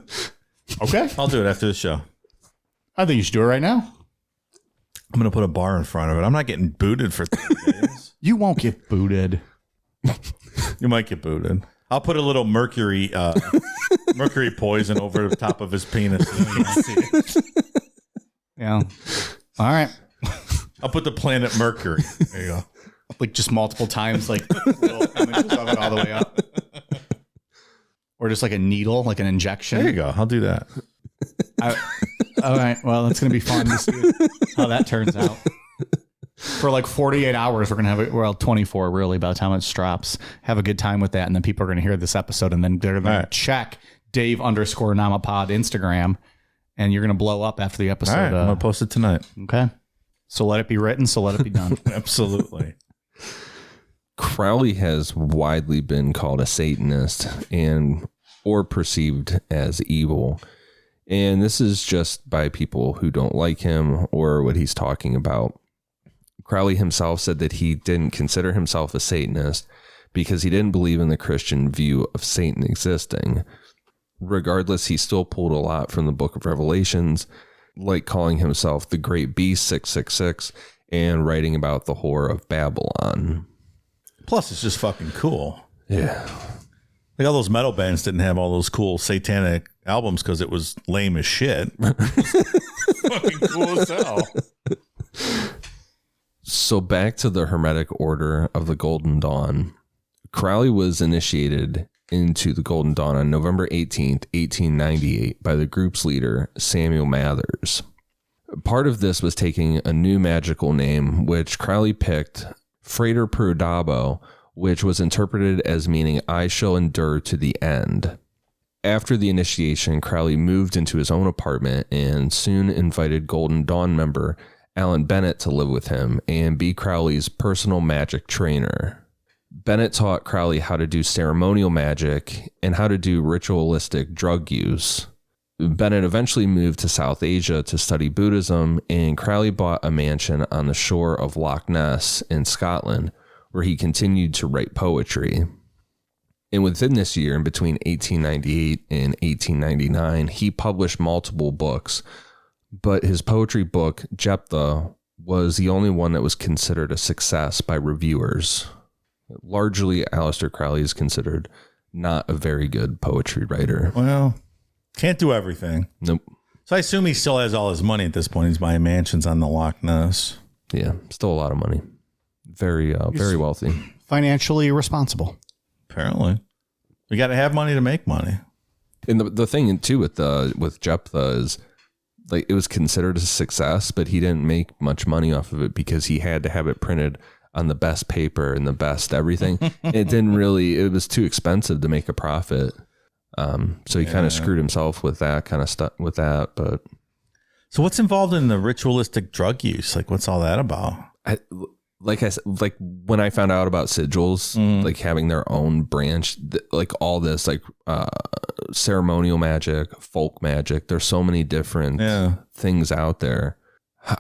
Okay. I'll do it after the show. I think you should do it right now. I'm going to put a bar in front of it. I'm not getting booted for 3 days. You won't get booted. You might get booted. I'll put a little mercury poison over the top of his penis. So you can see it. Yeah. All right. I'll put the planet Mercury. There you go. Like just multiple times, like little images of it all the way up. Or just like a needle, like an injection. There you go. I'll do that. All right. Well, it's going to be fun to see how that turns out. For like 48 hours, we're going to have it. Well, 24 really by the time it drops. Have a good time with that. And then people are going to hear this episode and then they're going to check Dave_Namapod Instagram. And you're going to blow up after the episode. All right, I'm going to post it tonight. Okay. So let it be written. So let it be done. Absolutely. Crowley has widely been called a Satanist or perceived as evil. And this is just by people who don't like him or what he's talking about. Crowley himself said that he didn't consider himself a Satanist because he didn't believe in the Christian view of Satan existing. Regardless, he still pulled a lot from the Book of Revelations, like calling himself the Great Beast 666 and writing about the Whore of Babylon. Plus, it's just fucking cool. Yeah. Like all those metal bands didn't have all those cool satanic albums because it was lame as shit. Fucking cool as hell. So back to the Hermetic Order of the Golden Dawn. Crowley was initiated into the Golden Dawn on November 18th, 1898 by the group's leader, Samuel Mathers. Part of this was taking a new magical name, which Crowley picked, Frater Perdabo, which was interpreted as meaning I shall endure to the end. After the initiation, Crowley moved into his own apartment and soon invited Golden Dawn member Alan Bennett to live with him and be Crowley's personal magic trainer. Bennett taught Crowley how to do ceremonial magic and how to do ritualistic drug use. Bennett eventually moved to South Asia to study Buddhism, and Crowley bought a mansion on the shore of Loch Ness in Scotland, where he continued to write poetry. And within this year, in between 1898 and 1899, he published multiple books, but his poetry book, Jephthah, was the only one that was considered a success by reviewers. Largely, Aleister Crowley is considered not a very good poetry writer. Well, can't do everything. Nope. So I assume he still has all his money at this point. He's buying mansions on the Loch Ness. Yeah, still a lot of money. Very wealthy. Financially responsible. Apparently. You got to have money to make money. And the thing, too, with Jephthah is, like, it was considered a success, but he didn't make much money off of it because he had to have it printed on the best paper and the best everything. It was too expensive to make a profit. So he kind of screwed himself with that kind of stuff with that. But So what's involved in the ritualistic drug use? Like, what's all that about? Like I said, like when I found out about sigils, like having their own branch, like all this, like ceremonial magic, folk magic. There's so many different things out there.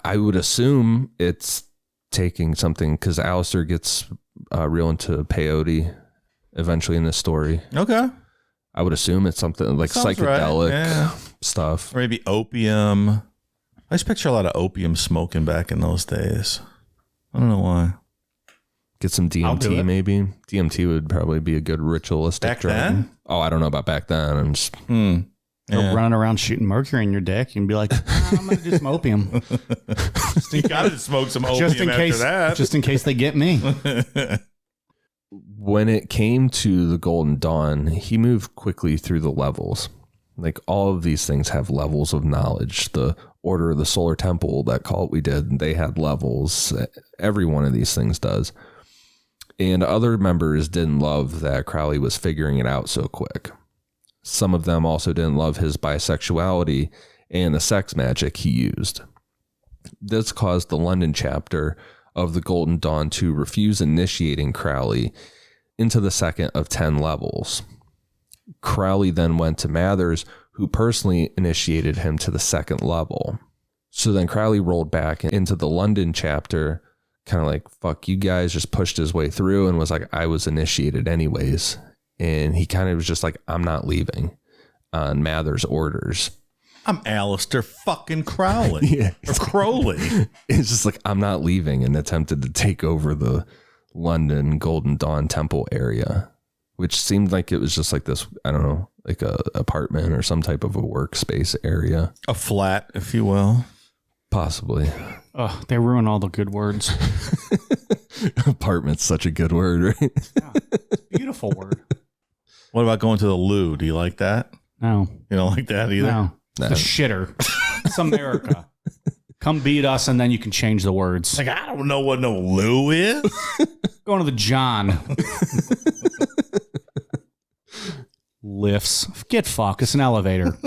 I would assume it's taking something, because Aleister gets real into peyote eventually in this story. Okay. I would assume it's something like Sounds psychedelic stuff. Or maybe opium. I just picture a lot of opium smoking back in those days. I don't know why. Get some DMT, maybe. DMT would probably be a good ritualistic Back drug. then? Oh, I don't know about back then. I'm just Or running around shooting mercury in your dick and be like, I'm going to do some opium. You got to smoke some opium after that. Just in case they get me. when it came to the Golden Dawn, he moved quickly through the levels. Like all of these things have levels of knowledge. The Order of the Solar Temple, that cult we did, they had levels. Every one of these things does. And other members didn't love that Crowley was figuring it out so quick. Some of them also didn't love his bisexuality and the sex magic he used. This caused the London chapter of the Golden Dawn to refuse initiating Crowley into the second of 10 levels. Crowley then went to Mathers, who personally initiated him to the second level. So then Crowley rolled back into the London chapter, kind of like, fuck you guys, just pushed his way through and was like, I was initiated anyways. And he kind of was just like, I'm not leaving on Mathers' orders. I'm Aleister fucking Crowley. Yeah. Or Crowley. It's just like, I'm not leaving, and attempted to take over the London Golden Dawn Temple area, which seemed like it was just like this, I don't know, like a apartment or some type of a workspace area. A flat, if you will. Possibly. Oh, they ruin all the good words. Apartment's such a good word, right? Yeah, it's a beautiful word. What about going to the loo? Do you like that? No. You don't like that either? No. It's the shitter. It's America. Come beat us and then you can change the words. Like, I don't know what no loo is. Going to the John. Lifts. Get fuck. It's an elevator.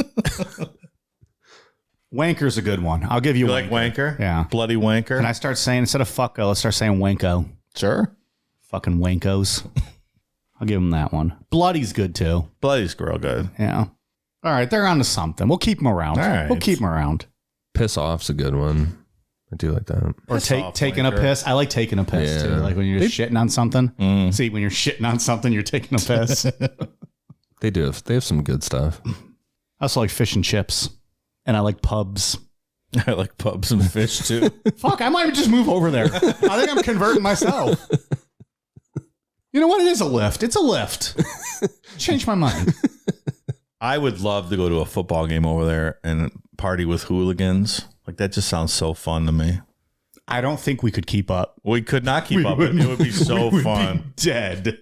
Wanker's a good one. I'll give you You wanker. like wanker? Yeah. Bloody wanker? Can I start saying, instead of fucko, let's start saying wanko. Sure. Fucking wankos. I'll give them that one. Bloody's good too. Bloody's real good. Yeah. All right. They're on to something. We'll keep them around. All right. We'll keep them around. Piss off's a good one. I do like that. Or Piss off, taking wanker. a piss. I like taking a piss too. Yeah. Like when you're just shitting on something. See, when you're shitting on something, you're taking a piss. They do. They have some good stuff. I also like fish and chips. And I like pubs. I like pubs and fish too. Fuck, I might just move over there. I think I'm converting myself. You know what? It is a lift. It's a lift. Change my mind. I would love to go to a football game over there and party with hooligans. Like, that just sounds so fun to me. I don't think we could keep up. We could not keep up. It would be so fun. Dead.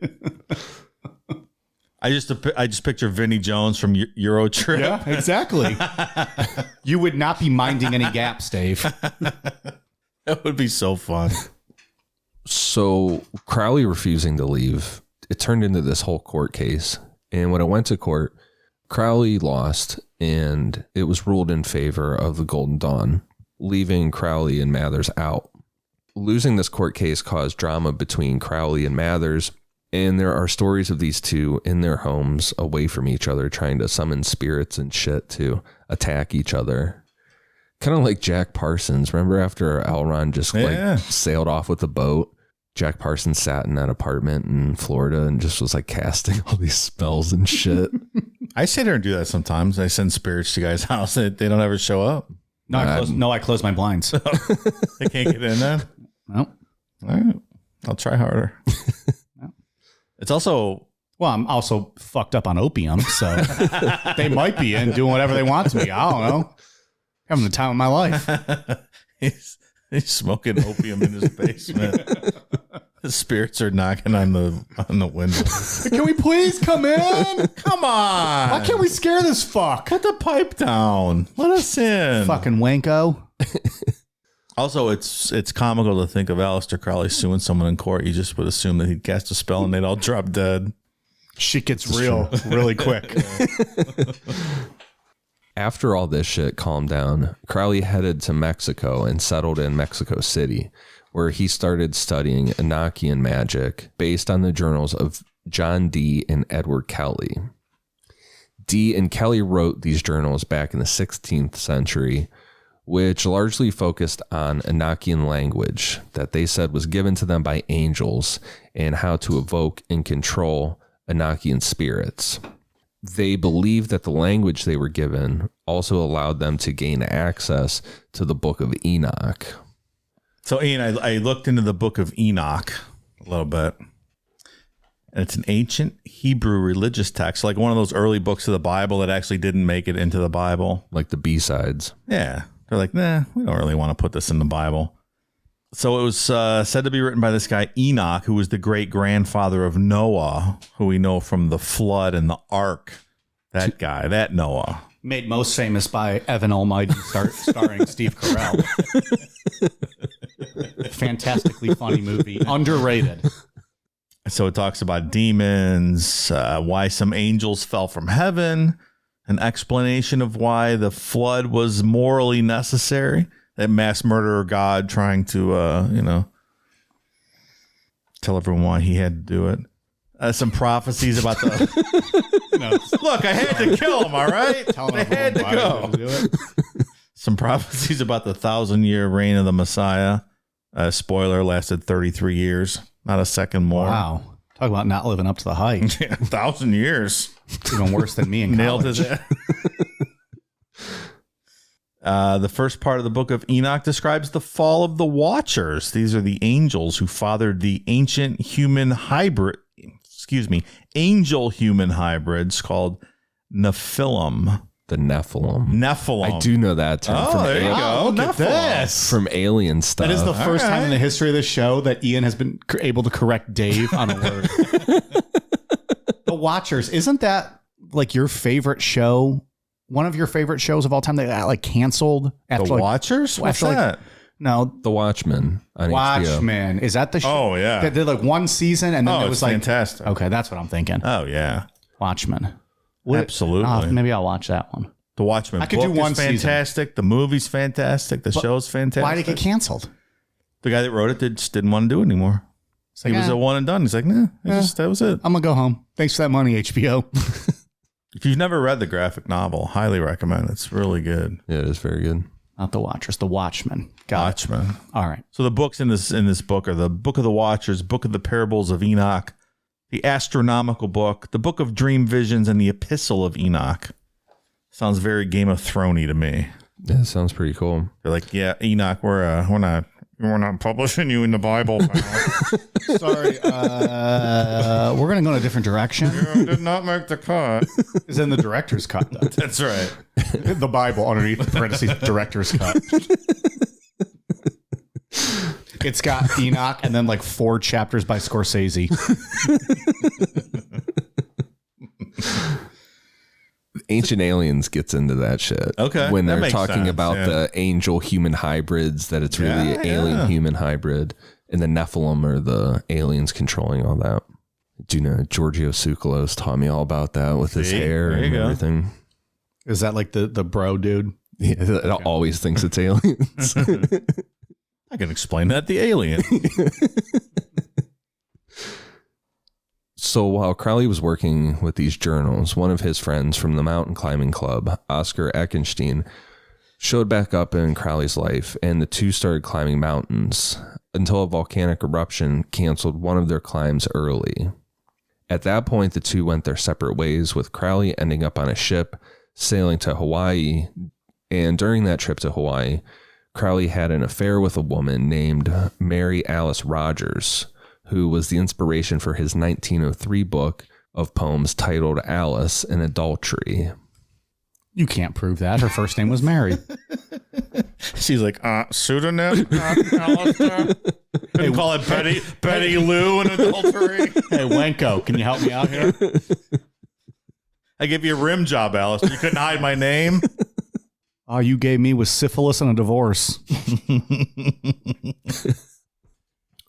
I just picture Vinnie Jones from Euro Trip. Yeah, exactly. You would not be minding any gaps, Dave. That would be so fun. So Crowley refusing to leave, it turned into this whole court case. And when it went to court, Crowley lost, and it was ruled in favor of the Golden Dawn, leaving Crowley and Mathers out. Losing this court case caused drama between Crowley and Mathers, and there are stories of these two in their homes away from each other trying to summon spirits and shit to attack each other. Kind of like Jack Parsons. Remember after Elrond just like sailed off with the boat? Jack Parsons sat in that apartment in Florida and just was like casting all these spells and shit. I sit there and do that sometimes. I send spirits to guys' house. They don't ever show up. No, I close my blinds. They can't get in there. Nope. All right. I'll try harder. It's also... Well, I'm also fucked up on opium, so they might be in doing whatever they want to me. I don't know. Having the time of my life. He's smoking opium in his basement. The spirits are knocking on the window. Can we please come in? Come on. Why can't we scare this fuck? Put the pipe down. Let us in. Fucking wanko. Also, it's comical to think of Aleister Crowley suing someone in court. You just would assume that he'd cast a spell and they'd all drop dead. Shit gets real really quick. After all this shit calmed down, Crowley headed to Mexico and settled in Mexico City, where he started studying Enochian magic based on the journals of John Dee and Edward Kelly. Dee and Kelly wrote these journals back in the 16th century, which largely focused on Enochian language that they said was given to them by angels and how to evoke and control Enochian spirits. They believed that the language they were given also allowed them to gain access to the Book of Enoch. So, Ian, I looked into the Book of Enoch a little bit. And it's an ancient Hebrew religious text, like one of those early books of the Bible that actually didn't make it into the Bible. Like the B-sides. Yeah. They're like, nah, we don't really want to put this in the Bible. So it was said to be written by this guy, Enoch, who was the great-grandfather of Noah, who we know from the flood and the ark. That guy, that Noah. Made most famous by Evan Almighty starring Steve Carell. Fantastically funny movie. Underrated. So it talks about demons, why some angels fell from heaven, an explanation of why the flood was morally necessary, that mass murderer God trying to, tell everyone why he had to do it. Some prophecies about the... Look, I had to kill him, all right? They had to go. Some prophecies about the 1,000-year reign of the Messiah. Spoiler, lasted 33 years. Not a second more. Wow. Talk about not living up to the hype. Yeah, 1,000 years. Even worse than me in college. Nailed it. The first part of the Book of Enoch describes the fall of the Watchers. These are the angels who fathered the ancient angel human hybrids called Nephilim. The Nephilim. Nephilim. I do know that term. Oh, there you go. Look at this. From Alien stuff. That is the first time in the right. history of the show that Ian has been able to correct Dave on a word. The Watchers. Isn't that like your favorite show? One of your favorite shows of all time that got like canceled? The Watchers? What's after, that? No. The Watchmen on HBO. Watchmen. Is that the show? Oh, yeah. They did like one season and then it was it's like... fantastic. Okay, that's what I'm thinking. Oh, yeah. Watchmen. Absolutely. Maybe I'll watch that one. The Watchmen I could do book one is fantastic. season. The movie's fantastic. The show's fantastic. Why did it get canceled? The guy that wrote it just didn't want to do it anymore. Like, He was a one and done. He's like, nah, that was it. I'm going to go home. Thanks for that money, HBO. If you've never read the graphic novel, highly recommend. It's really good. Yeah, it is very good. Not the Watchers, the Watchmen. Got Watchmen. it. All right. So the books in this book are the Book of the Watchers, Book of the Parables of Enoch, the Astronomical Book, the Book of Dream Visions, and the Epistle of Enoch. Sounds very Game of Thrones-y to me. Yeah, it sounds pretty cool. They're like, yeah, Enoch, we're not publishing you in the Bible. Sorry. We're going to go in a different direction. You did not make the cut. Is in the director's cut, though. That's right. The Bible underneath parentheses, director's cut. It's got Enoch and then like 4 chapters by Scorsese. Ancient Aliens gets into that shit. Okay, When that they're makes talking sense, about yeah. the angel human hybrids, that it's really an alien human hybrid, and the Nephilim are the aliens controlling all that. Do you know Giorgio Tsoukalos taught me all about that with his hair there you and go. everything. Is that like the bro dude? Yeah, it always thinks it's aliens. I can explain that. The alien. So while Crowley was working with these journals, one of his friends from the mountain climbing club, Oscar Eckenstein, showed back up in Crowley's life, and the two started climbing mountains until a volcanic eruption canceled one of their climbs early. At that point, the two went their separate ways, with Crowley ending up on a ship sailing to Hawaii. And during that trip to Hawaii, Crowley had an affair with a woman named Mary Alice Rogers, who was the inspiration for his 1903 book of poems titled Alice in Adultery. You can't prove that. Her first name was Mary. She's like, pseudonym? Aleister? Couldn't call it Betty Lou in Adultery? Hey, Wenko, can you help me out here? I gave you a rim job, Aleister. You couldn't hide my name? All you gave me was syphilis and a divorce.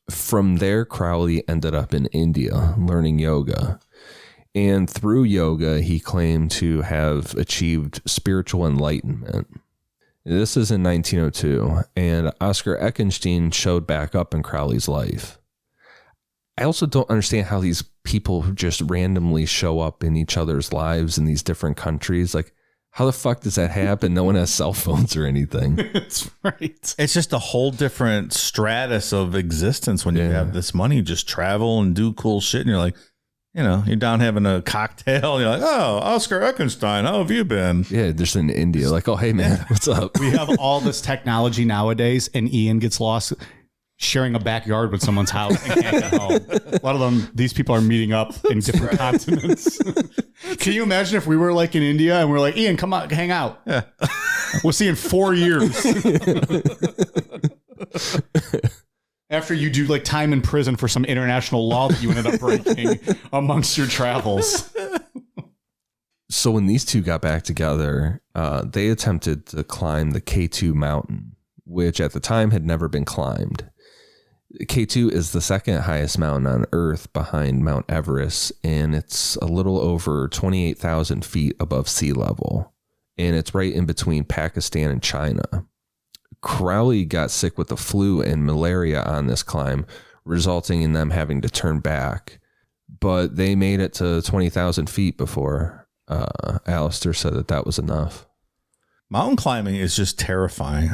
From there, Crowley ended up in India learning yoga. And through yoga, he claimed to have achieved spiritual enlightenment. This is in 1902, and Oscar Eckenstein showed back up in Crowley's life. I also don't understand how these people who just randomly show up in each other's lives in these different countries, like, how the fuck does that happen? No one has cell phones or anything. That's right. It's just a whole different stratus of existence when you have this money. You just travel and do cool shit, and you're like, you know, you're down having a cocktail. And you're like, oh, Oscar Eckenstein, how have you been? Yeah, just in India, like, oh, hey, man, what's up? We have all this technology nowadays, and Ian gets lost sharing a backyard with someone's house and can't get home. A lot of them, these people are meeting up in different continents. Can you imagine if we were like in India and we're like, Ian, come on, hang out. Yeah. We'll see you in 4 years. After you do like time in prison for some international law that you ended up breaking amongst your travels. So when these two got back together, they attempted to climb the K2 mountain, which at the time had never been climbed. K2 is the second highest mountain on Earth behind Mount Everest, and it's a little over 28,000 feet above sea level, and it's right in between Pakistan and China. Crowley got sick with the flu and malaria on this climb, resulting in them having to turn back, but they made it to 20,000 feet before Aleister said that was enough. Mountain climbing is just terrifying.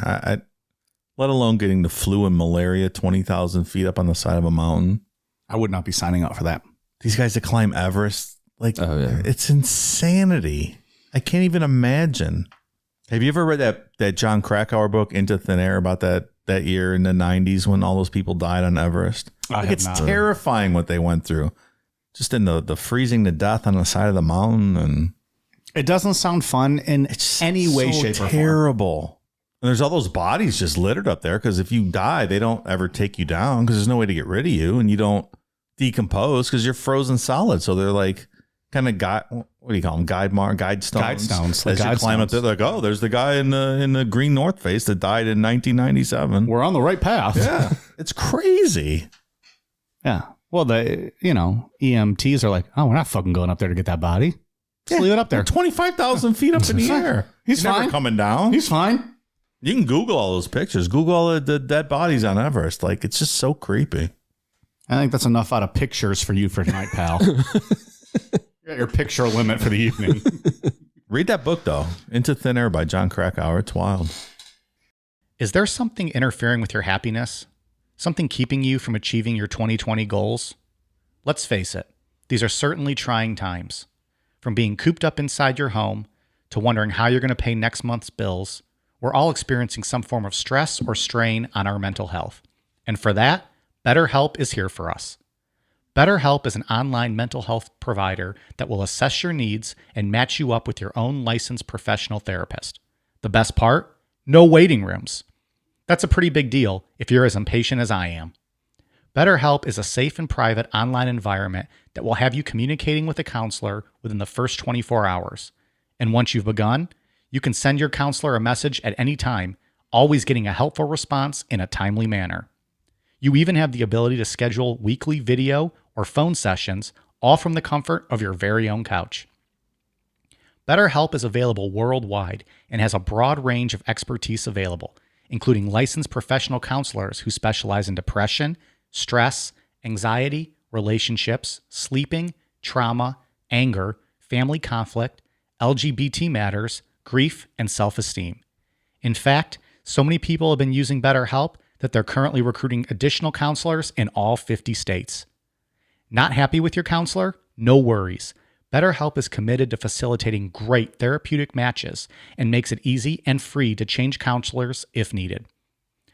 Let alone getting the flu and malaria 20,000 feet up on the side of a mountain. I would not be signing up for that. These guys that climb Everest, like, it's insanity. I can't even imagine. Have you ever read that John Krakauer book, Into Thin Air, about that year in the 90s when all those people died on Everest? It's terrifying what they went through. Just in the freezing to death on the side of the mountain. And it doesn't sound fun in any way, shape, or form. Terrible. And there's all those bodies just littered up there because if you die, they don't ever take you down because there's no way to get rid of you, and you don't decompose because you're frozen solid. So they're like kind of what do you call them? Guide stones. Guide stones. As you climb up there, they're like, oh, there's the guy in the green North Face that died in 1997. We're on the right path. Yeah, it's crazy. Yeah. Well, EMTs are like, oh, we're not fucking going up there to get that body. Just leave it up there. 25,000 feet up in the air. He's never coming down. He's fine. You can Google all those pictures. Google all the dead bodies on Everest. Like, it's just so creepy. I think that's enough out of pictures for you for tonight, pal. You got your picture limit for the evening. Read that book, though. Into Thin Air by John Krakauer. It's wild. Is there something interfering with your happiness? Something keeping you from achieving your 2020 goals? Let's face it, these are certainly trying times. From being cooped up inside your home to wondering how you're going to pay next month's bills, we're all experiencing some form of stress or strain on our mental health. And for that, BetterHelp is here for us. BetterHelp is an online mental health provider that will assess your needs and match you up with your own licensed professional therapist. The best part? No waiting rooms. That's a pretty big deal if you're as impatient as I am. BetterHelp is a safe and private online environment that will have you communicating with a counselor within the first 24 hours. And once you've begun, you can send your counselor a message at any time, always getting a helpful response in a timely manner. You even have the ability to schedule weekly video or phone sessions, all from the comfort of your very own couch. BetterHelp is available worldwide and has a broad range of expertise available, including licensed professional counselors who specialize in depression, stress, anxiety, relationships, sleeping, trauma, anger, family conflict, LGBT matters, grief, and self-esteem. In fact, so many people have been using BetterHelp that they're currently recruiting additional counselors in all 50 states. Not happy with your counselor? No worries. BetterHelp is committed to facilitating great therapeutic matches and makes it easy and free to change counselors if needed.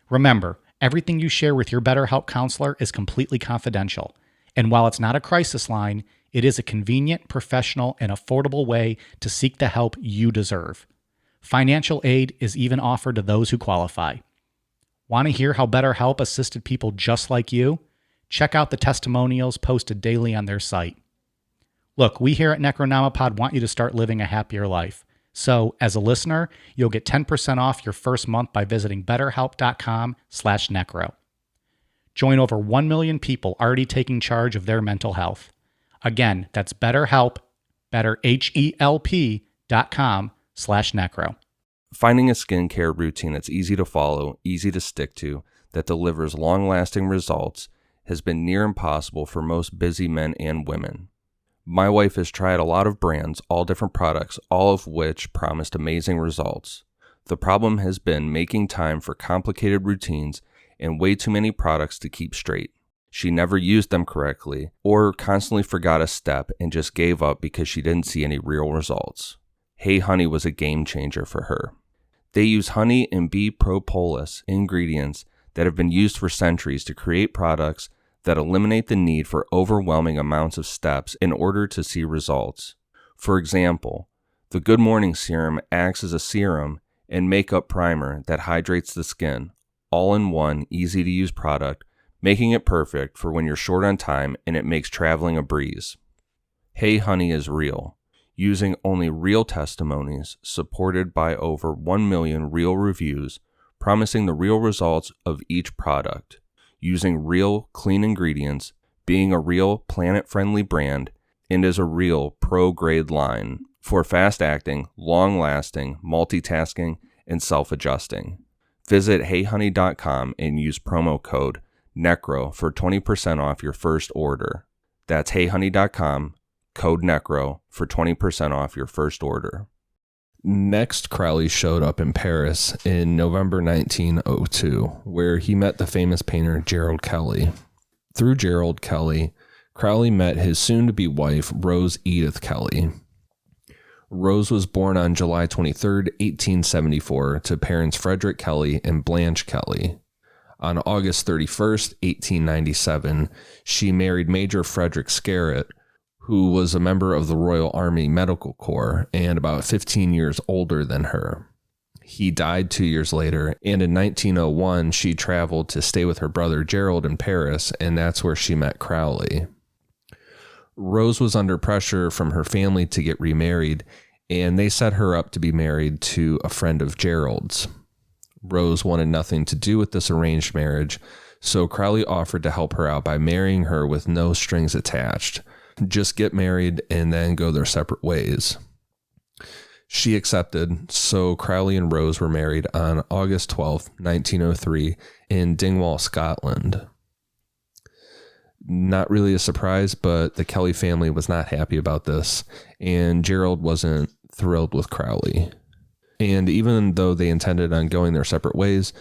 Remember, everything you share with your BetterHelp counselor is completely confidential. And while it's not a crisis line, it is a convenient, professional, and affordable way to seek the help you deserve. Financial aid is even offered to those who qualify. Want to hear how BetterHelp assisted people just like you? Check out the testimonials posted daily on their site. Look, we here at Necronomipod want you to start living a happier life. So, as a listener, you'll get 10% off your first month by visiting betterhelp.com/necro. Join over 1 million people already taking charge of their mental health. Again, that's BetterHelp, BetterHelp.com/necro. Finding a skincare routine that's easy to follow, easy to stick to, that delivers long-lasting results has been near impossible for most busy men and women. My wife has tried a lot of brands, all different products, all of which promised amazing results. The problem has been making time for complicated routines and way too many products to keep straight. She never used them correctly or constantly forgot a step and just gave up because she didn't see any real results. Hey Honey was a game changer for her. They use honey and bee propolis ingredients that have been used for centuries to create products that eliminate the need for overwhelming amounts of steps in order to see results. For example, the Good Morning Serum acts as a serum and makeup primer that hydrates the skin, all in one easy-to-use product, making it perfect for when you're short on time and it makes traveling a breeze. Hey Honey is real, using only real testimonies supported by over 1 million real reviews, promising the real results of each product, using real, clean ingredients, being a real planet-friendly brand, and is a real pro-grade line for fast-acting, long-lasting, multitasking, and self-adjusting. Visit heyhoney.com and use promo code NECRO for 20% off your first order. That's heyhoney.com, code NECRO for 20% off your first order. Next, Crowley showed up in Paris in November 1902, where he met the famous painter Gerald Kelly. Through Gerald Kelly, Crowley met his soon-to-be wife, Rose Edith Kelly. Rose was born on July 23, 1874, to parents Frederick Kelly and Blanche Kelly. On August 31, 1897, she married Major Frederick Scarrett, who was a member of the Royal Army Medical Corps and about 15 years older than her. He died 2 years later, and in 1901, she traveled to stay with her brother Gerald in Paris, and that's where she met Crowley. Rose was under pressure from her family to get remarried, and they set her up to be married to a friend of Gerald's. Rose wanted nothing to do with this arranged marriage, so Crowley offered to help her out by marrying her with no strings attached. Just get married and then go their separate ways. She accepted, so Crowley and Rose were married on August 12, 1903 in Dingwall, Scotland. Not really a surprise, but the Kelly family was not happy about this, and Gerald wasn't thrilled with Crowley. And even though they intended on going their separate ways,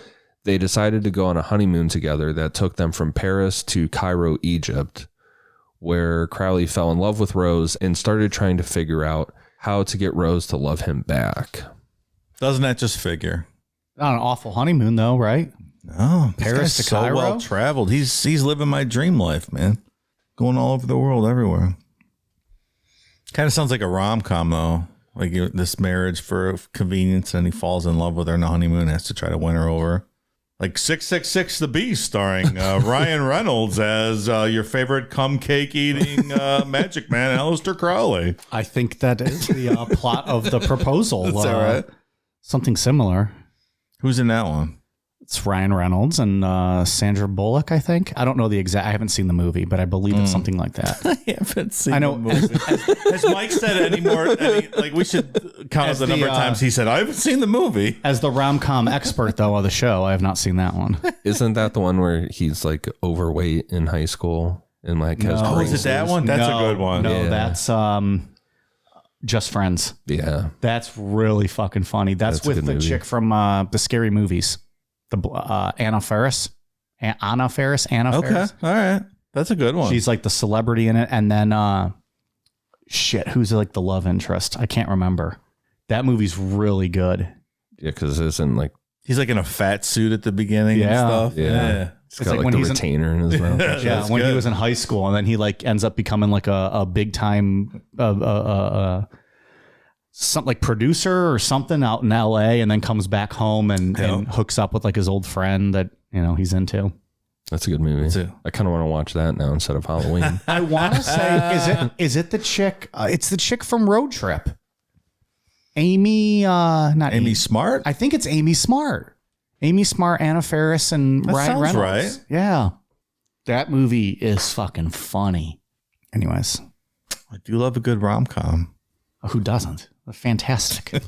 they decided to go on a honeymoon together that took them from Paris to Cairo, Egypt, where Crowley fell in love with Rose and started trying to figure out how to get Rose to love him back. Doesn't that just figure? Not an awful honeymoon, though, right? No, Paris to so Cairo? well traveled. He's living my dream life, man. Going all over the world, everywhere. Kind of sounds like a rom-com, though. Like this marriage for convenience, and he falls in love with her on the honeymoon and has to try to win her over. Like 666 The Beast, starring Ryan Reynolds as your favorite cum cake eating magic man, Aleister Crowley. I think that is the plot of The Proposal. Is that right? Something similar. Who's in that one? It's Ryan Reynolds and Sandra Bullock, I think. I don't know the exact. I haven't seen the movie, but I believe it's something like that. I haven't seen I know. the movie. Has Mike said any more? Like we should count the number of times he said, I haven't seen the movie. As the rom-com expert, though, of the show, I have not seen that one. Isn't that the one where he's like overweight in high school and like has Oh, is it that one? That's a good one. No, Yeah. that's Just Friends. Yeah. That's really fucking funny. That's That's a with good the movie. chick from the Scary Movies. The Anna Faris. Anna Faris. Okay, all right. That's a good one. She's like the celebrity in it. And then, who's like the love interest? I can't remember. That movie's really good. Yeah, because it isn't like, He's like in a fat suit at the beginning Yeah. and stuff. yeah. It's got like like when the he's in- retainer in his mouth. Yeah, when he was in high school, and then he like ends up becoming like a big time something like producer or something out in LA, and then comes back home and hooks up with like his old friend that he's into. That's a good movie. Too. I kind of want to watch that now instead of Halloween. I want to say, is it the chick? It's the chick from Road Trip. Amy, not Amy Smart? I think it's Amy Smart. Amy Smart, Anna Faris, and That Ryan sounds Reynolds. right. Yeah, that movie is fucking funny. Anyways, I do love a good rom-com. Who doesn't? Fantastic.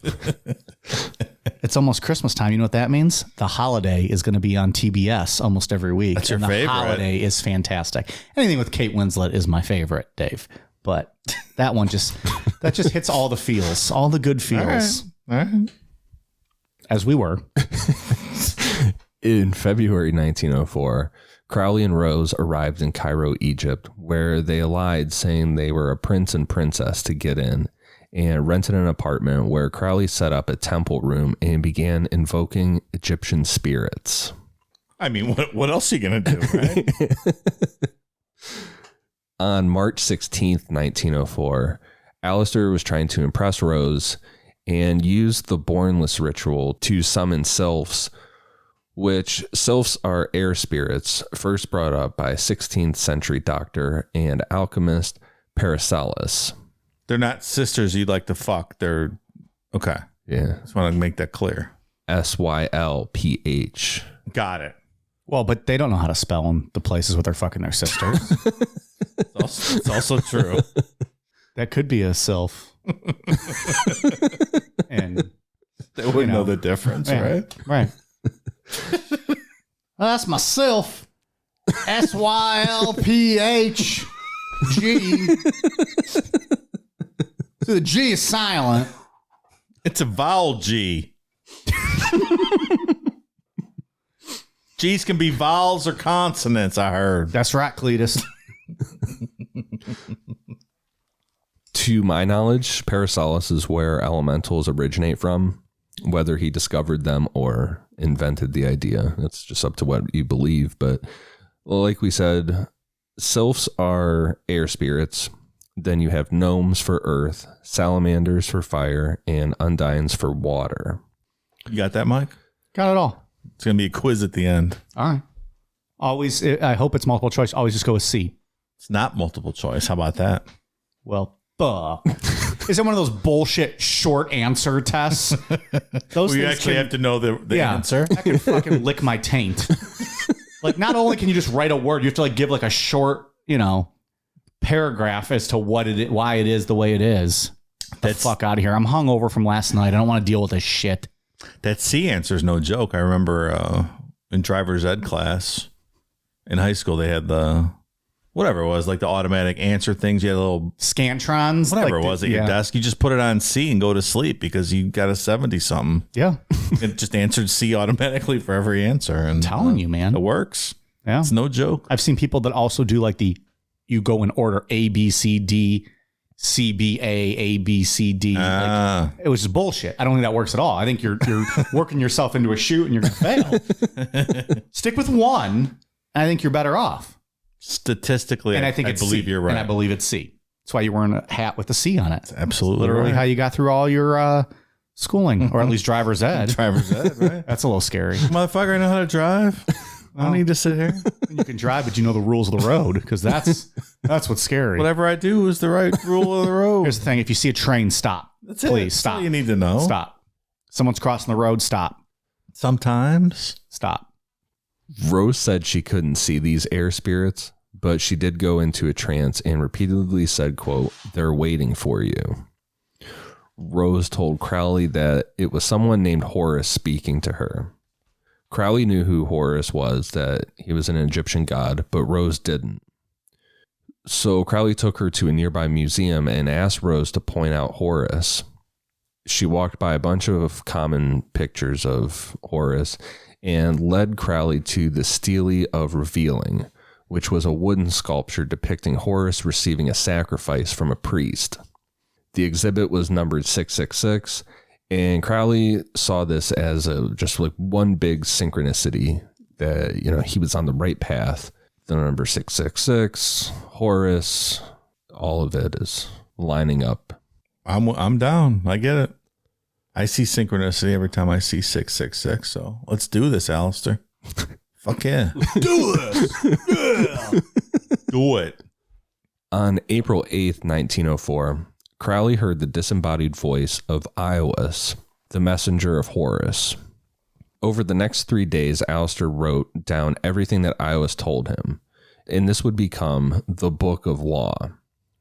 It's almost Christmas time. You know what that means? The Holiday is going to be on TBS almost every week. That's your and favorite. The Holiday is fantastic. Anything with Kate Winslet is my favorite, Dave. But that one just hits all the feels, all the good feels. All right. As we were. In February 1904, Crowley and Rose arrived in Cairo, Egypt, where they allied, saying they were a prince and princess to get in, and rented an apartment where Crowley set up a temple room and began invoking Egyptian spirits. I mean, what else are you going to do, right? On March 16th, 1904, Aleister was trying to impress Rose and used the Bornless ritual to summon sylphs, which sylphs are air spirits first brought up by 16th century doctor and alchemist Paracelsus. They're not sisters you'd like to fuck. They're okay. Yeah. Just want to make that clear. Sylph. Got it. Well, but they don't know how to spell in the places where they're fucking their sisters. It's also true. That could be a sylph. And They wouldn't know the difference, right? Right. That's myself. SYLPHG. So the G is silent. It's a vowel G. G's can be vowels or consonants, I heard. That's right, Cletus. To my knowledge, Paracelsus is where elementals originate from, whether he discovered them or invented the idea. It's just up to what you believe. But like we said, sylphs are air spirits. Then you have gnomes for earth, salamanders for fire, and undines for water. You got that, Mike? Got it all. It's going to be a quiz at the end. All right. Always, I hope it's multiple choice. Always just go with C. It's not multiple choice. How about that? Well, is it one of those bullshit short answer tests? Those We things actually have to know the answer. I can fucking lick my taint. Like, not only can you just write a word, you have to like give like a short, paragraph as to what why it is the way it is. The fuck out of here. I'm hungover from last night. I don't want to deal with this shit. That C answer is no joke. I remember in driver's ed class in high school, they had the, whatever it was, like the automatic answer things. You had a little Scantrons. whatever like it was at your desk. You just put it on C and go to sleep because you got a 70-something. Yeah. It just answered C automatically for every answer. And I'm telling you, man. It works. Yeah. It's no joke. I've seen people that also do like you go in order A, B, C, D, C, B, A, B, C, D. Like, it was just bullshit. I don't think that works at all. I think you're working yourself into a chute and you're going to fail. Stick with one, and I think you're better off. Statistically, And I believe C. you're right. And I believe it's C. That's why you're wearing a hat with a C on it. That's absolutely literally right. how you got through all your schooling, or at least driver's ed. Driver's ed, right? That's a little scary. Motherfucker, I know how to drive. I don't need to sit here. You can drive, but you know the rules of the road, because that's what's scary. Whatever I do is the right rule of the road. Here's the thing. If you see a train, stop. That's it. Please That's stop. all you need to know. Stop. Someone's crossing the road. Stop. Sometimes. Stop. Rose said she couldn't see these air spirits, but she did go into a trance and repeatedly said, quote, "They're waiting for you." Rose told Crowley that it was someone named Horus speaking to her. Crowley knew who Horus was, that he was an Egyptian god, but Rose didn't. So Crowley took her to a nearby museum and asked Rose to point out Horus. She walked by a bunch of common pictures of Horus and led Crowley to the Stele of Revealing, which was a wooden sculpture depicting Horus receiving a sacrifice from a priest. The exhibit was numbered 666, and Crowley saw this as just like one big synchronicity that, he was on the right path. The number 666, Horus, all of it is lining up. I'm down. I get it. I see synchronicity every time I see 666. So let's do this, Aleister. Fuck yeah. Do this. Yeah. Do it. On April 8th, 1904, Crowley heard the disembodied voice of Ios, the messenger of Horus. Over the next 3 days, Aleister wrote down everything that Ios told him, and this would become the Book of Law,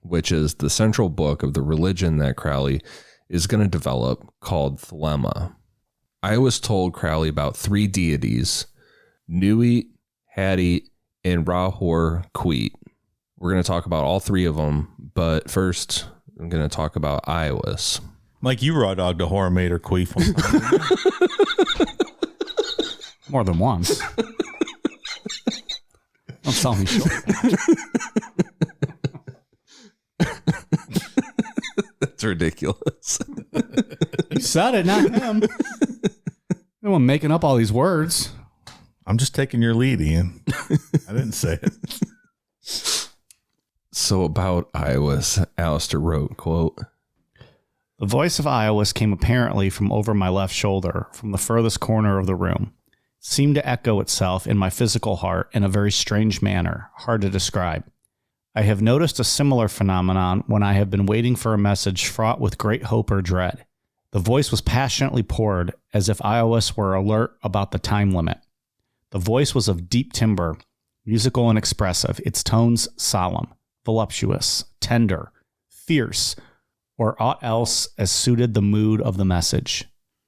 which is the central book of the religion that Crowley is going to develop, called Thelema. Iowis told Crowley about 3 deities, Nuit, Hadit, and Ra-Hoor-Khuit. We're going to talk about all 3 of them, but first I'm going to talk about Iowis. Mike, you raw dogged a horror mate or queef one time. More than once. Don't sell me short. That's ridiculous. You said it, not him. No one making up all these words. I'm just taking your lead, Ian. I didn't say it. So about Iowis, Aleister wrote, quote, The voice of Iowis came apparently from over my left shoulder, from the furthest corner of the room. It seemed to echo itself in my physical heart in a very strange manner, hard to describe. I have noticed a similar phenomenon when I have been waiting for a message fraught with great hope or dread. The voice was passionately poured, as if Iowis were alert about the time limit. The voice was of deep timbre, musical and expressive, its tones solemn, voluptuous, tender, fierce, or aught else as suited the mood of the message.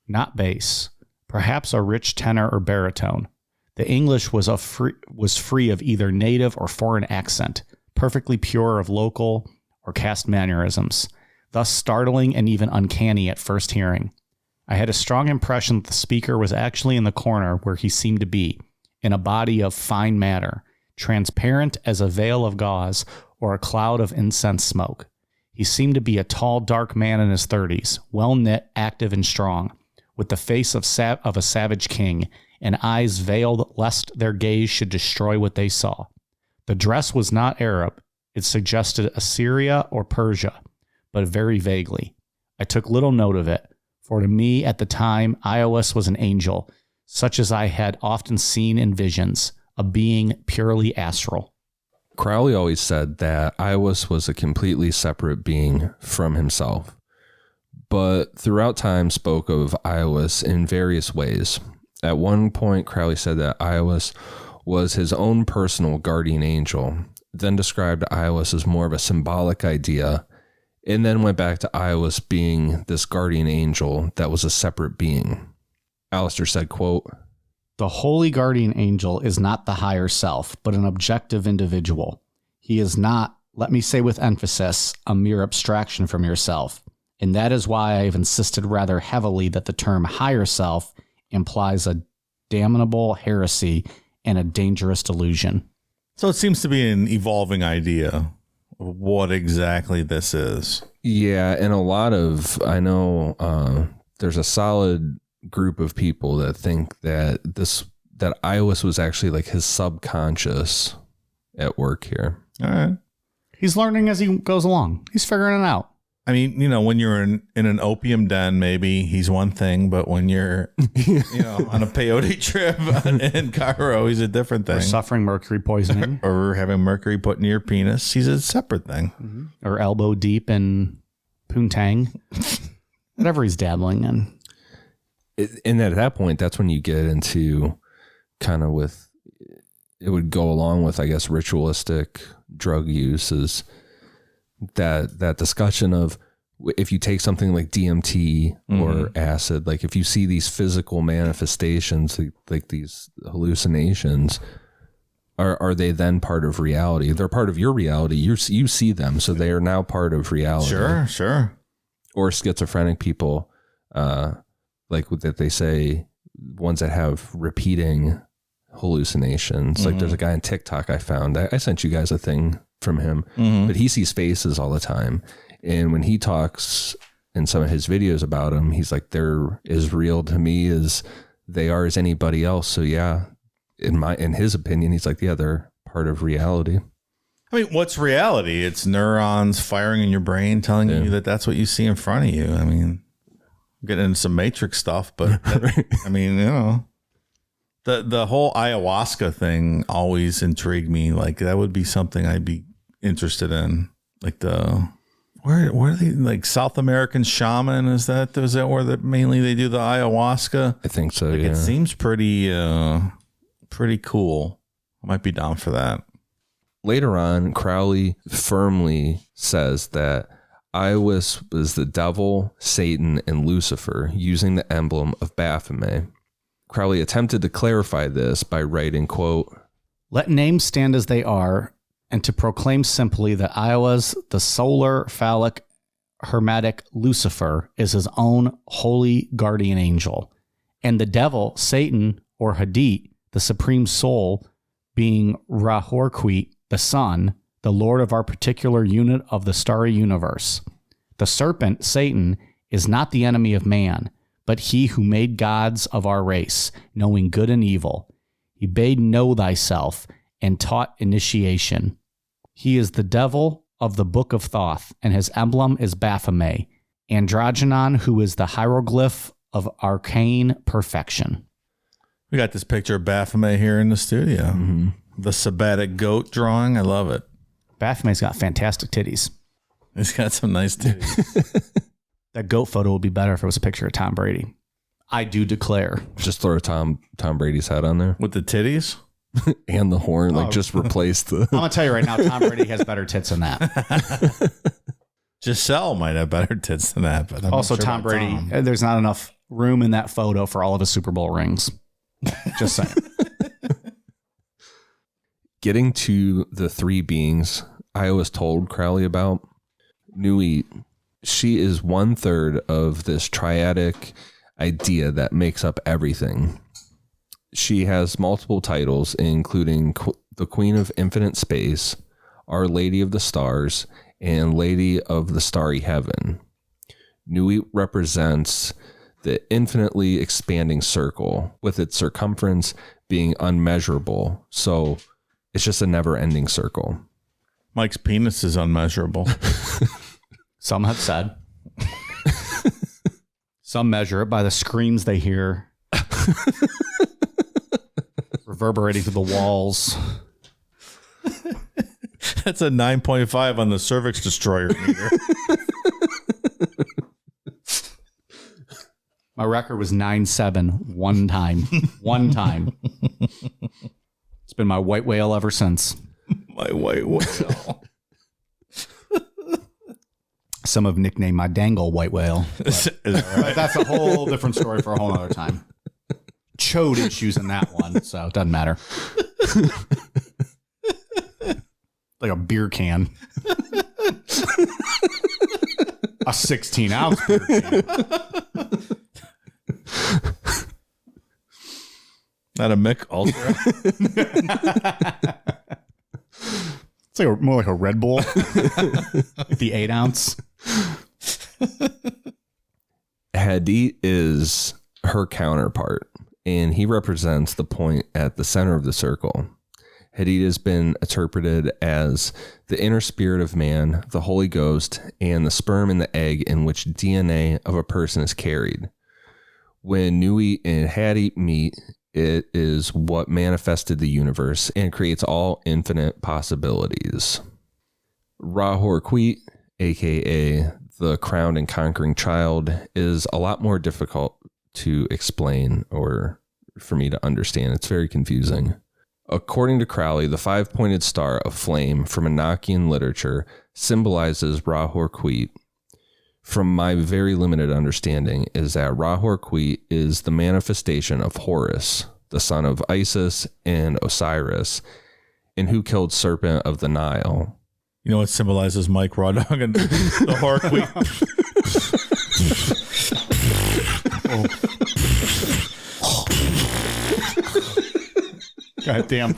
Not bass, perhaps a rich tenor or baritone. The English was free of either native or foreign accent, perfectly pure of local or caste mannerisms, thus startling and even uncanny at first hearing. I had a strong impression that the speaker was actually in the corner where he seemed to be, in a body of fine matter, transparent as a veil of gauze or a cloud of incense smoke. He seemed to be a tall, dark man in his 30s, well-knit, active, and strong, with the face of a savage king, and eyes veiled lest their gaze should destroy what they saw. The dress was not Arab. It suggested Assyria or Persia, but very vaguely. I took little note of it, for to me at the time, Iowis was an angel, such as I had often seen in visions, a being purely astral. Crowley always said that Iowis was a completely separate being from himself, but throughout time spoke of Iowis in various ways. At one point, Crowley said that Iowis was his own personal guardian angel, then described Iowis as more of a symbolic idea, and then went back to Iowis being this guardian angel that was a separate being. Aleister said, quote, The holy guardian angel is not the higher self, but an objective individual. He is not, let me say with emphasis, a mere abstraction from yourself. And that is why I have insisted rather heavily that the term higher self implies a damnable heresy and a dangerous delusion. So it seems to be an evolving idea of what exactly this is. Yeah, and a lot of, I know there's a solid group of people that think that Iowis was actually like his subconscious at work here. All right. He's learning as he goes along. He's figuring it out. I mean, when you're in an opium den, maybe he's one thing, but when you're, on a peyote trip in Cairo, he's a different thing. Or suffering mercury poisoning. Or having mercury put in your penis, he's a separate thing. Mm-hmm. Or elbow deep in poontang. Whatever he's dabbling in. And at that point, that's when you get into kind of it would go along with, I guess, ritualistic drug use is that discussion of if you take something like DMT or acid, like if you see these physical manifestations, like these hallucinations, are they then part of reality? They're part of your reality. You see them, so they are now part of reality. Sure. Or schizophrenic people, like that they say, ones that have repeating hallucinations. Like there's a guy on TikTok I found. I sent you guys a thing from him, but he sees faces all the time. And when he talks in some of his videos about them, he's like, they're as real to me as they are as anybody else. So yeah, in his opinion, he's like, yeah, they're part of reality. I mean, what's reality? It's neurons firing in your brain telling you that that's what you see in front of you. I mean, getting into some Matrix stuff, but I mean, the whole ayahuasca thing always intrigued me. Like that would be something I'd be interested in. Like where are they, like South American shaman? Is that where mainly they do the ayahuasca? I think so. Like, yeah. It seems pretty cool. I might be down for that. Later on, Crowley firmly says that Iowis was the devil, Satan, and Lucifer, using the emblem of Baphomet. Crowley attempted to clarify this by writing, quote, "Let names stand as they are, and to proclaim simply that Iowa's the solar, phallic, hermetic Lucifer is his own holy guardian angel, and the devil, Satan, or Hadit, the supreme soul, being Ra-Hoor-Khuit, the sun, the lord of our particular unit of the starry universe. The serpent, Satan, is not the enemy of man, but he who made gods of our race, knowing good and evil. He bade know thyself and taught initiation. He is the devil of the Book of Thoth, and his emblem is Baphomet, Androgynon, who is the hieroglyph of arcane perfection." We got this picture of Baphomet here in the studio. Mm-hmm. The sabbatic goat drawing. I love it. Baphomet's got fantastic titties. He's got some nice titties. That goat photo would be better if it was a picture of Tom Brady. I do declare. Just throw Tom Brady's head on there. With the titties? And the horn, like just replace the... I'm going to tell you right now, Tom Brady has better tits than that. Giselle might have better tits than that. But I'm also, not sure Tom about Brady, Tom. there's not enough room in that photo for all of his Super Bowl rings. Just saying. Getting to the three beings I was told Crowley about, Nuit, she is 1/3 of this triadic idea that makes up everything. She has multiple titles, including the Queen of Infinite Space, Our Lady of the Stars, and Lady of the Starry Heaven. Nuit represents the infinitely expanding circle, with its circumference being unmeasurable. So it's just a never-ending circle. Mike's penis is unmeasurable. Some have said. Some measure it by the screams they hear reverberating through the walls. That's a 9.5 on the cervix destroyer meter. My record was 9.7 one time. One time. It's been my white whale ever since. My white whale. Some have nicknamed my dangle white whale. But that's a whole different story for a whole other time. Chode issues in that one, so it doesn't matter. Like a beer can. A 16-ounce beer can. Not a Mick Ultra. It's like more like a Red Bull. Like the 8-ounce. Hadit is her counterpart, and he represents the point at the center of the circle. Hadit has been interpreted as the inner spirit of man, the Holy Ghost, and the sperm and the egg in which DNA of a person is carried. When Nuit and Hadit meet, it is what manifested the universe and creates all infinite possibilities. Ra-Hoor-Khuit, aka the crowned and conquering child, is a lot more difficult to explain or for me to understand. It's very confusing. According to Crowley, the 5-pointed star of flame from Enochian literature symbolizes Ra-Hoor-Khuit. From my very limited understanding, is that Ra-Hoor-Khuit is the manifestation of Horus, the son of Isis and Osiris, and who killed Serpent of the Nile. You know what symbolizes Mike Raw Dog and the Hoor-Khuit? God damn.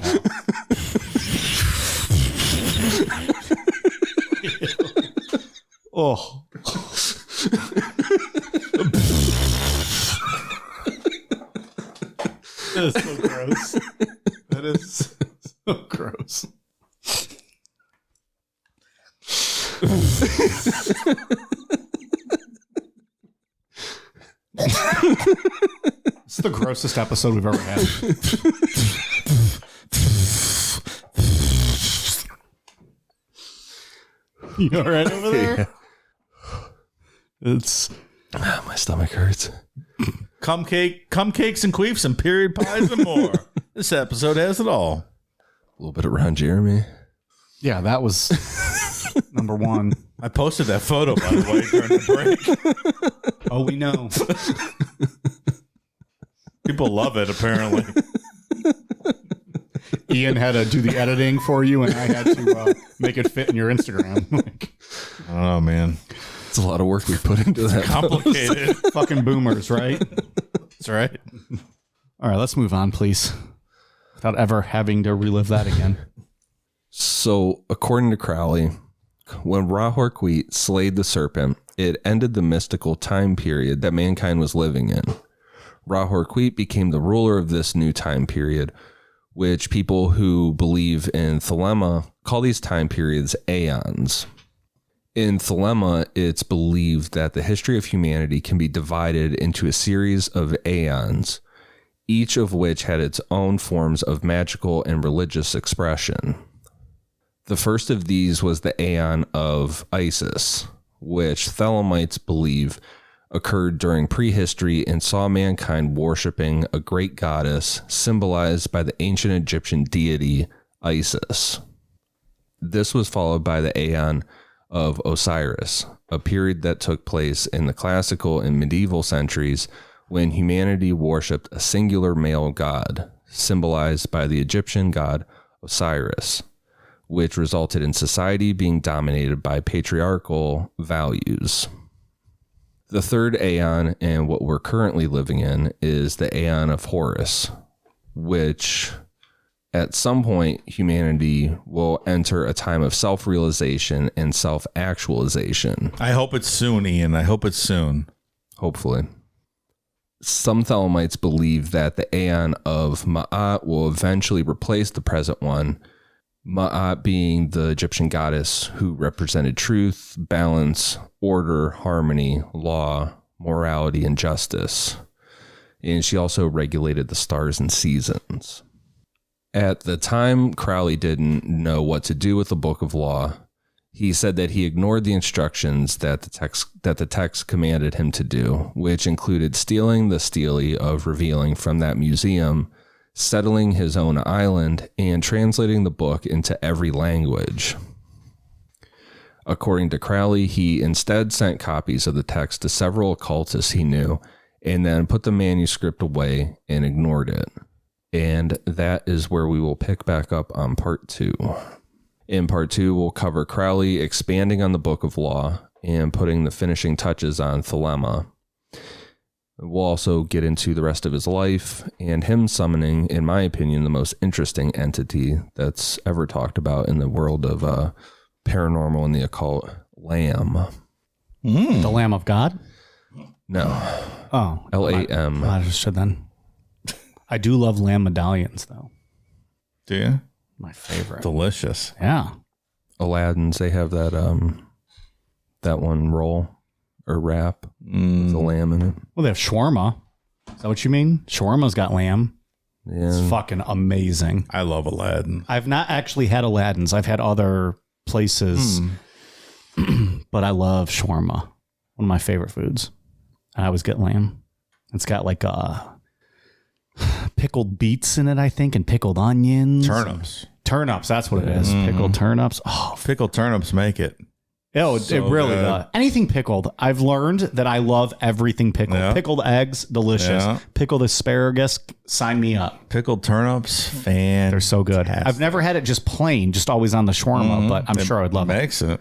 Oh. That is so gross. That is so gross. It's the grossest episode we've ever had. You all right over there? Yeah. It's My stomach hurts. Cupcakes and queefs and period pies and more. This episode has it all. A little bit of Ron Jeremy. Yeah, that was number one. I posted that photo, by the way, during the break. Oh, we know. People love it, apparently. Ian had to do the editing for you, and I had to make it fit in your Instagram. Oh, man. It's a lot of work we put into that. Complicated. Fucking boomers, right? That's right. All right, let's move on, please. Without ever having to relive that again. So, according to Crowley, when Ra-Hoor-Khuit slayed the serpent, it ended the mystical time period that mankind was living in. Ra-Hoor-Khuit became the ruler of this new time period, which people who believe in Thelema call these time periods aeons. In Thelema, it's believed that the history of humanity can be divided into a series of aeons, each of which had its own forms of magical and religious expression. The first of these was the Aeon of Isis, which Thelemites believe occurred during prehistory and saw mankind worshipping a great goddess symbolized by the ancient Egyptian deity Isis. This was followed by the Aeon of Osiris, a period that took place in the classical and medieval centuries when humanity worshipped a singular male god, symbolized by the Egyptian god Osiris, which resulted in society being dominated by patriarchal values. The third Aeon, and what we're currently living in, is the Aeon of Horus, which at some point humanity will enter a time of self-realization and self-actualization. I hope it's soon, Ian. I hope it's soon. Hopefully. Some Thelemites believe that the Aeon of Ma'at will eventually replace the present one, Ma'at being the Egyptian goddess who represented truth, balance, order, harmony, law, morality, and justice. And she also regulated the stars and seasons. At the time, Crowley didn't know what to do with the Book of Law. He said that he ignored the instructions that the text commanded him to do, which included stealing the stele of revealing from that museum, settling his own island, and translating the book into every language. According to Crowley, he instead sent copies of the text to several occultists he knew, and then put the manuscript away and ignored it. And that is where we will pick back up on part 2. In part 2, we'll cover Crowley expanding on the Book of Law and putting the finishing touches on Thelema. We'll also get into the rest of his life and him summoning, in my opinion, the most interesting entity that's ever talked about in the world of paranormal and the occult, Lamb. The Lamb of God? No. Oh. L-A-M. I understood then. I do love lamb medallions, though. Do you? My favorite. Delicious. Yeah. Aladdin's, they have that one roll or wrap with the lamb in it. Well, they have shawarma. Is that what you mean? Shawarma's got lamb. Yeah. It's fucking amazing. I love Aladdin. I've not actually had Aladdin's. I've had other places, but I love shawarma. One of my favorite foods. I always get lamb. It's got like pickled beets in it, I think, and pickled onions. Turnips, that's what it is. Pickled turnips. Oh, Pickled turnips make it. Oh, So it really good. does. Anything pickled. I've learned that I love everything pickled. Yeah. Pickled eggs, delicious. Yeah. Pickled asparagus, sign me up. Pickled turnips, fan. They're so good. I've never had it just plain, just always on the shawarma, but I'm sure I would love it. Makes it.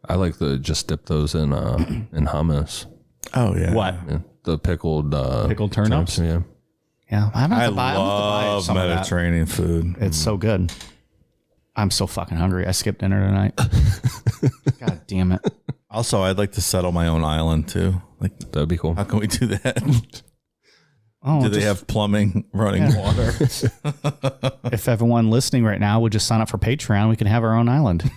I like to just dip those in hummus. Oh, yeah. What? Yeah, the pickled turnips? Yeah. Yeah, I'm I to buy love some of that. Mediterranean food. It's so good. I'm so fucking hungry. I skipped dinner tonight. God damn it. Also, I'd like to settle my own island, too. Like, That'd be cool. how can we do that? Oh, Do they have plumbing, running water? if everyone listening right now would just sign up for Patreon, we can have our own island.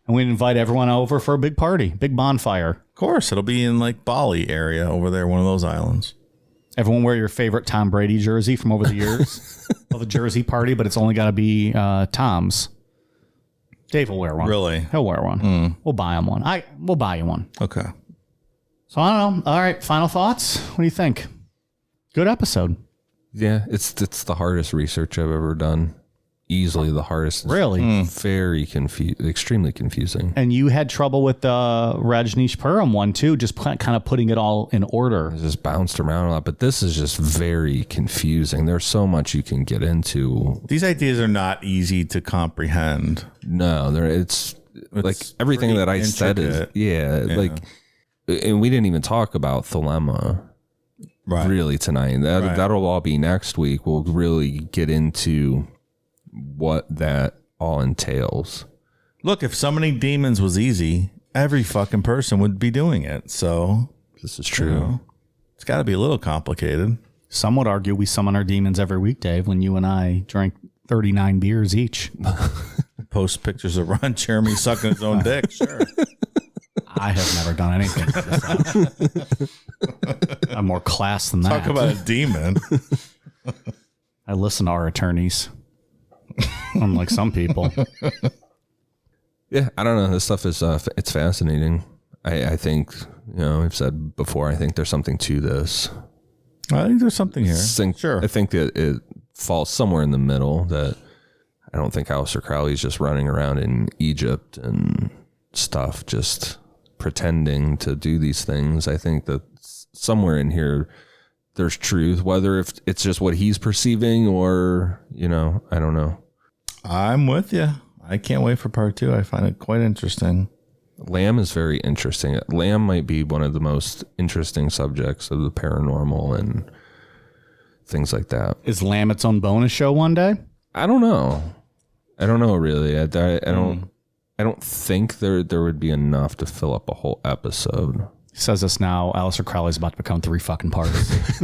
And we'd invite everyone over for a big party, big bonfire. Of course, it'll be in like Bali area over there, one of those islands. Everyone wear your favorite Tom Brady jersey from over the years. Of a jersey party, but it's only got to be Tom's. Dave will wear one. Really? He'll wear one. We'll buy him one. We'll buy you one. Okay. So I don't know. All right, final thoughts. What do you think? Good episode. Yeah, it's the hardest research I've ever done. easily the hardest. Really? Very extremely confusing. And you had trouble with the Rajneeshpuram one too, just kind of putting it all in order. It just bounced around a lot, but this is just very confusing. There's so much you can get into. These ideas are not easy to comprehend. No, it's like everything that I said is, like, and we didn't even talk about Thelema really tonight. That'll all be next week. We'll really get into what that all entails. Look, if summoning demons was easy, every fucking person would be doing it. So this is true. It's got to be a little complicated. Some would argue we summon our demons every week, Dave, when you and I drank 39 beers each. Post pictures of Ron Jeremy sucking his own dick. Sure. I have never done anything to this. I'm more class than that. Talk about a demon. I listen to our attorneys. Unlike some people. Yeah, I don't know. This stuff is it's fascinating. I think, I've said before, I think there's something to this. I think there's something here. Sure. I think that it falls somewhere in the middle, that I don't think Aleister Crowley's just running around in Egypt and stuff, just pretending to do these things. I think that somewhere in here there's truth, whether if it's just what he's perceiving or, I don't know. I'm with you. I can't wait for part 2. I find it quite interesting. Lamb is very interesting. Lamb might be one of the most interesting subjects of the paranormal and things like that. Is Lamb its own bonus show one day? I don't know. I don't know really. I don't think there would be enough to fill up a whole episode. He says this now. Aleister Crowley's about to become 3 fucking parts.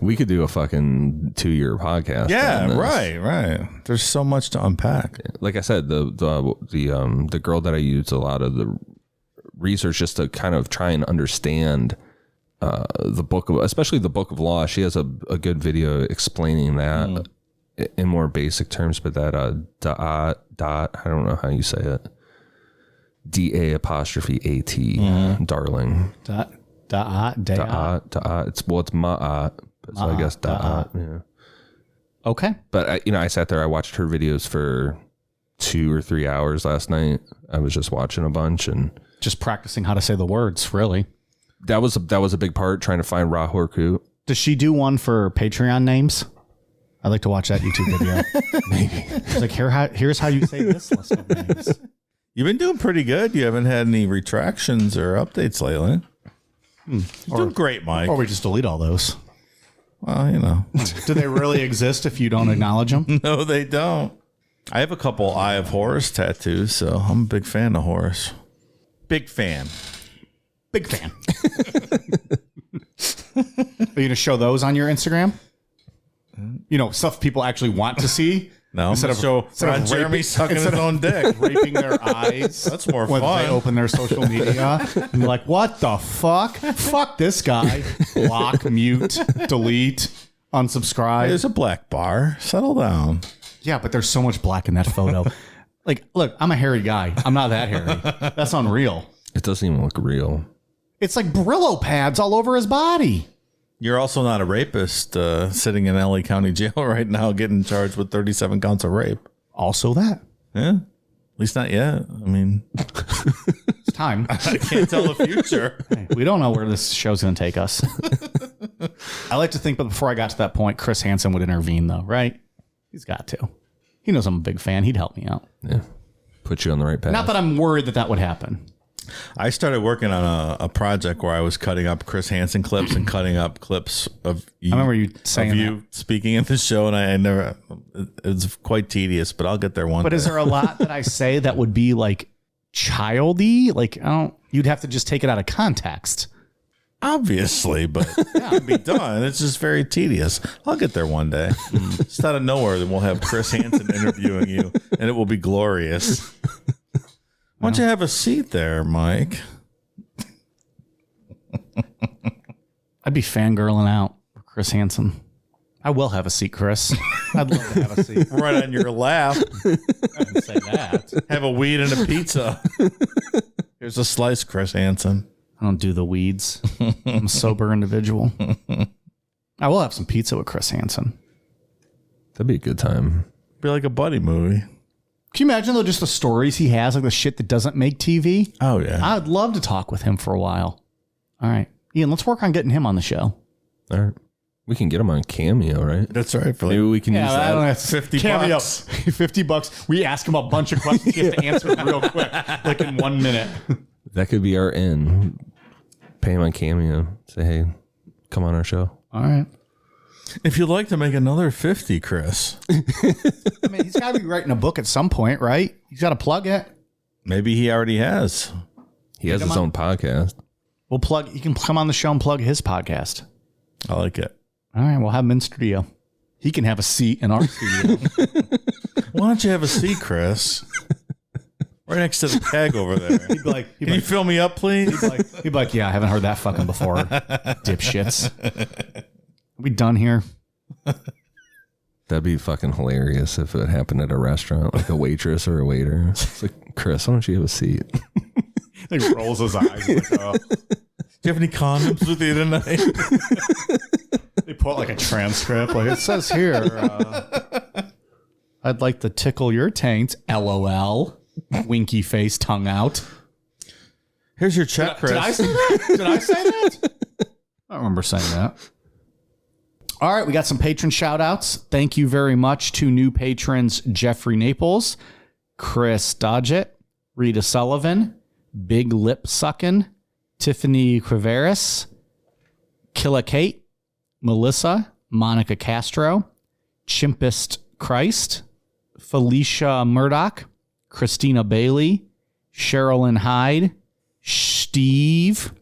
We could do a fucking 2-year podcast. Yeah, right. There's so much to unpack. Like I said, the girl that I used a lot of the research just to kind of try and understand the book of, especially the Book of Law. She has a good video explaining that in more basic terms, but that dot I don't know how you say it. DA''AT, darling. It's ma'at. So I guess da'at. Yeah. Okay. But I sat there. I watched her videos for 2 or 3 hours last night. I was just watching a bunch and just practicing how to say the words. Really, that was a big part, trying to find Ra-Hoor-Khuit. Does she do one for Patreon names? I'd like to watch that YouTube video. Maybe. It's like, here's how you say this list of names. You've been doing pretty good. You haven't had any retractions or updates lately. You're doing great, Mike. Or we just delete all those. Well, Do they really exist if you don't acknowledge them? No, they don't. I have a couple Eye of Horus tattoos, so I'm a big fan of Horus. Big fan. Big fan. Are you going to show those on your Instagram? Stuff people actually want to see? No, instead of Ron Jeremy sucking his own dick, raping their eyes. That's more when fun. They open their social media and they're like, "What the fuck? Fuck this guy!" Block, mute, delete, unsubscribe. There's a black bar. Settle down. Yeah, but there's so much black in that photo. Like, look, I'm a hairy guy. I'm not that hairy. That's unreal. It doesn't even look real. It's like Brillo pads all over his body. You're also not a rapist sitting in LA County Jail right now getting charged with 37 counts of rape. Also that. Yeah. At least not yet. I mean, it's time. I can't tell the future. Hey, we don't know where this show's going to take us. I like to think, but before I got to that point, Chris Hansen would intervene, though, right? He's got to. He knows I'm a big fan. He'd help me out. Yeah. Put you on the right path. Not that I'm worried that would happen. I started working on a project where I was cutting up Chris Hansen clips and cutting up clips of you. I remember you saying you speaking in the show, and I never. It's quite tedious, but I'll get there one. But day. Is there a lot that I say that would be like childy? Like, you'd have to just take it out of context. Obviously, but it can be done. It's just very tedious. I'll get there one day. Just out of nowhere, then we'll have Chris Hansen interviewing you, and it will be glorious. Why don't you have a seat there, Mike? I'd be fangirling out for Chris Hansen. I will have a seat, Chris. I'd love to have a seat. Right on your lap. I didn't say that. Have a weed and a pizza. Here's a slice, Chris Hansen. I don't do the weeds. I'm a sober individual. I will have some pizza with Chris Hansen. That'd be a good time. be like a buddy movie. Can you imagine though just the stories he has, like the shit that doesn't make TV? Oh yeah. I'd love to talk with him for a while. All right, Ian, let's work on getting him on the show. All right. We can get him on Cameo, right? That's right. Maybe we can use that. $50 bucks. $50. We ask him a bunch of questions. He has to answer them real quick, like in 1 minute. That could be our in. Pay him on Cameo. Say, hey, come on our show. All right. If you'd like to make another 50, Chris. I mean, he's got to be writing a book at some point, right? He's got to plug it. Maybe he already has. He has his own podcast. We'll plug. He can come on the show and plug his podcast. I like it. All right, we'll have him in studio. He can have a seat in our studio. Why don't you have a seat, Chris? Right next to the keg over there. He'd be like, Can you fill me up, please? he'd be like, yeah, I haven't heard that fucking before. Dipshits. Are we done here? That'd be fucking hilarious if it happened at a restaurant, like a waitress or a waiter. It's like, Chris, why don't you have a seat? He rolls his eyes. Like, oh. Do you have any condoms with you tonight? They put like a transcript. Like it says here, I'd like to tickle your taint. LOL. Winky face, tongue out. Here's your check, Chris. Did I say that? Did I say that? I don't remember saying that. All right, we got some patron shout outs. Thank you very much to new patrons Jeffrey Naples, Chris Dodgett, Rita Sullivan, Big Lip Suckin', Tiffany Quiveris, Killa Kate, Melissa, Monica Castro, Chimpist Christ, Felicia Murdoch, Christina Bailey, Sherilyn Hyde, Steve,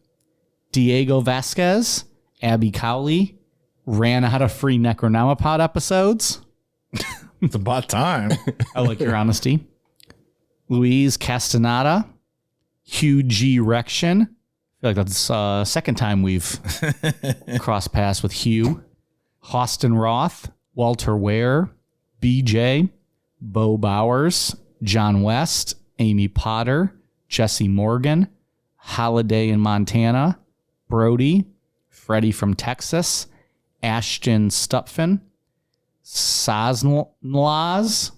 Diego Vasquez, Abby Cowley, ran out of free Necronomipod episodes. It's about time. I like your honesty. Louise Castaneda, Hugh G. Rection. I feel like that's the second time we've crossed paths with Hugh. Austin Roth, Walter Ware, BJ, Bo Bowers, John West, Amy Potter, Jesse Morgan, Holiday in Montana, Brody, Freddie from Texas, Ashton Stupfin, Saznlaz,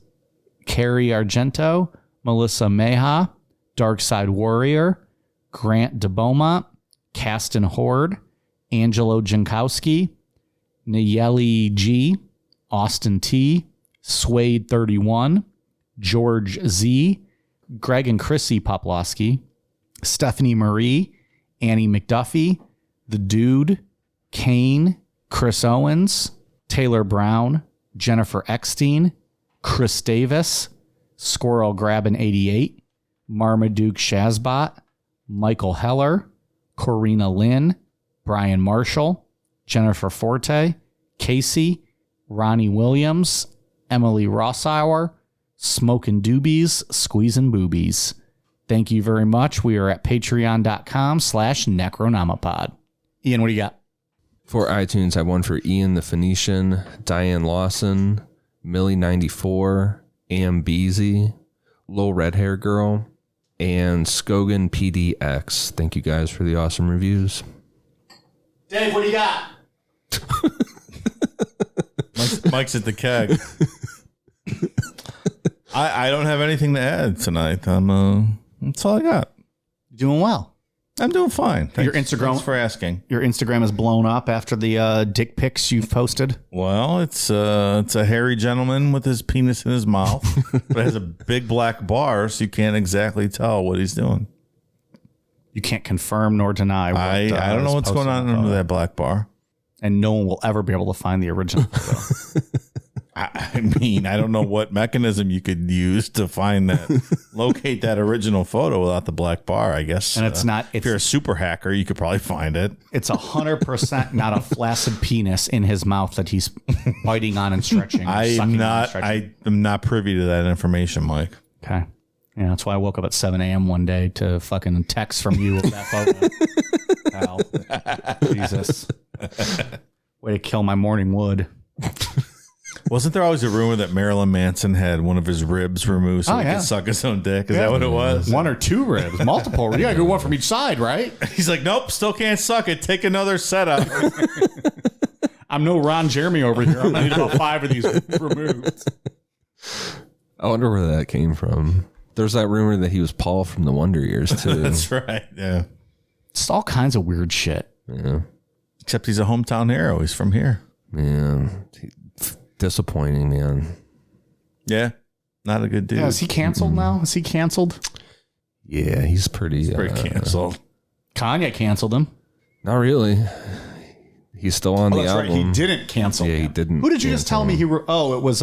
Carrie Argento, Melissa Meha, Darkside Warrior, Grant DeBeaumont, Caston Horde, Angelo Jankowski, Nayeli G, Austin T, Suede 31, George Z, Greg and Chrissy Poplowski, Stephanie Marie, Annie McDuffie, The Dude, Kane, Chris Owens, Taylor Brown, Jennifer Eckstein, Chris Davis, Squirrel Grabbin' 88, Marmaduke Shazbot, Michael Heller, Corina Lynn, Brian Marshall, Jennifer Forte, Casey, Ronnie Williams, Emily Rossauer, Smokin' Doobies, Squeezin' Boobies. Thank you very much. We are at patreon.com/Necronomipod. Ian, what do you got? For iTunes, I have one for Ian the Phoenician, Diane Lawson, Millie94, Am Beezy, Low Red Hair Girl, and Skogan PDX. Thank you guys for the awesome reviews. Dave, what do you got? Mike's at the keg. I don't have anything to add tonight. That's all I got. Doing well. I'm doing fine. Thanks, Your Instagram- thanks for asking. Your Instagram is blown up after the dick pics you've posted. Well, it's a hairy gentleman with his penis in his mouth, but it has a big black bar, so you can't exactly tell what he's doing. You can't confirm nor deny. What, I don't know what's going on under that black bar. And no one will ever be able to find the original photo. I mean, I don't know what mechanism you could use to find that, locate that original photo without the black bar, I guess. And it's not. If you're a super hacker, you could probably find it. It's 100% not a flaccid penis in his mouth that he's biting on and stretching. I am not privy to that information, Mike. Okay. Yeah, that's why I woke up at 7 a.m. one day to fucking text from you with that photo. Pal. Jesus. Way to kill my morning wood. Wasn't there always a rumor that Marilyn Manson had one of his ribs removed so he could suck his own dick? Is that what it was? One or two ribs, multiple. You gotta go one from each side, right? He's like, nope, still can't suck it. Take another setup. I'm no Ron Jeremy over here. I'm gonna need about 5 of these removed. I wonder where that came from. There's that rumor that he was Paul from the Wonder Years too. That's right. Yeah. It's all kinds of weird shit. Yeah. Except he's a hometown hero. He's from here. Yeah. Disappointing, man. Yeah. Not a good dude. Yeah, is he canceled now? Is he canceled? Yeah, he's pretty canceled. Kanye canceled him. Not really. He's still on the That's album. right. He didn't cancel. Yeah, him. he didn't. Who did you just tell me he were? Oh, it was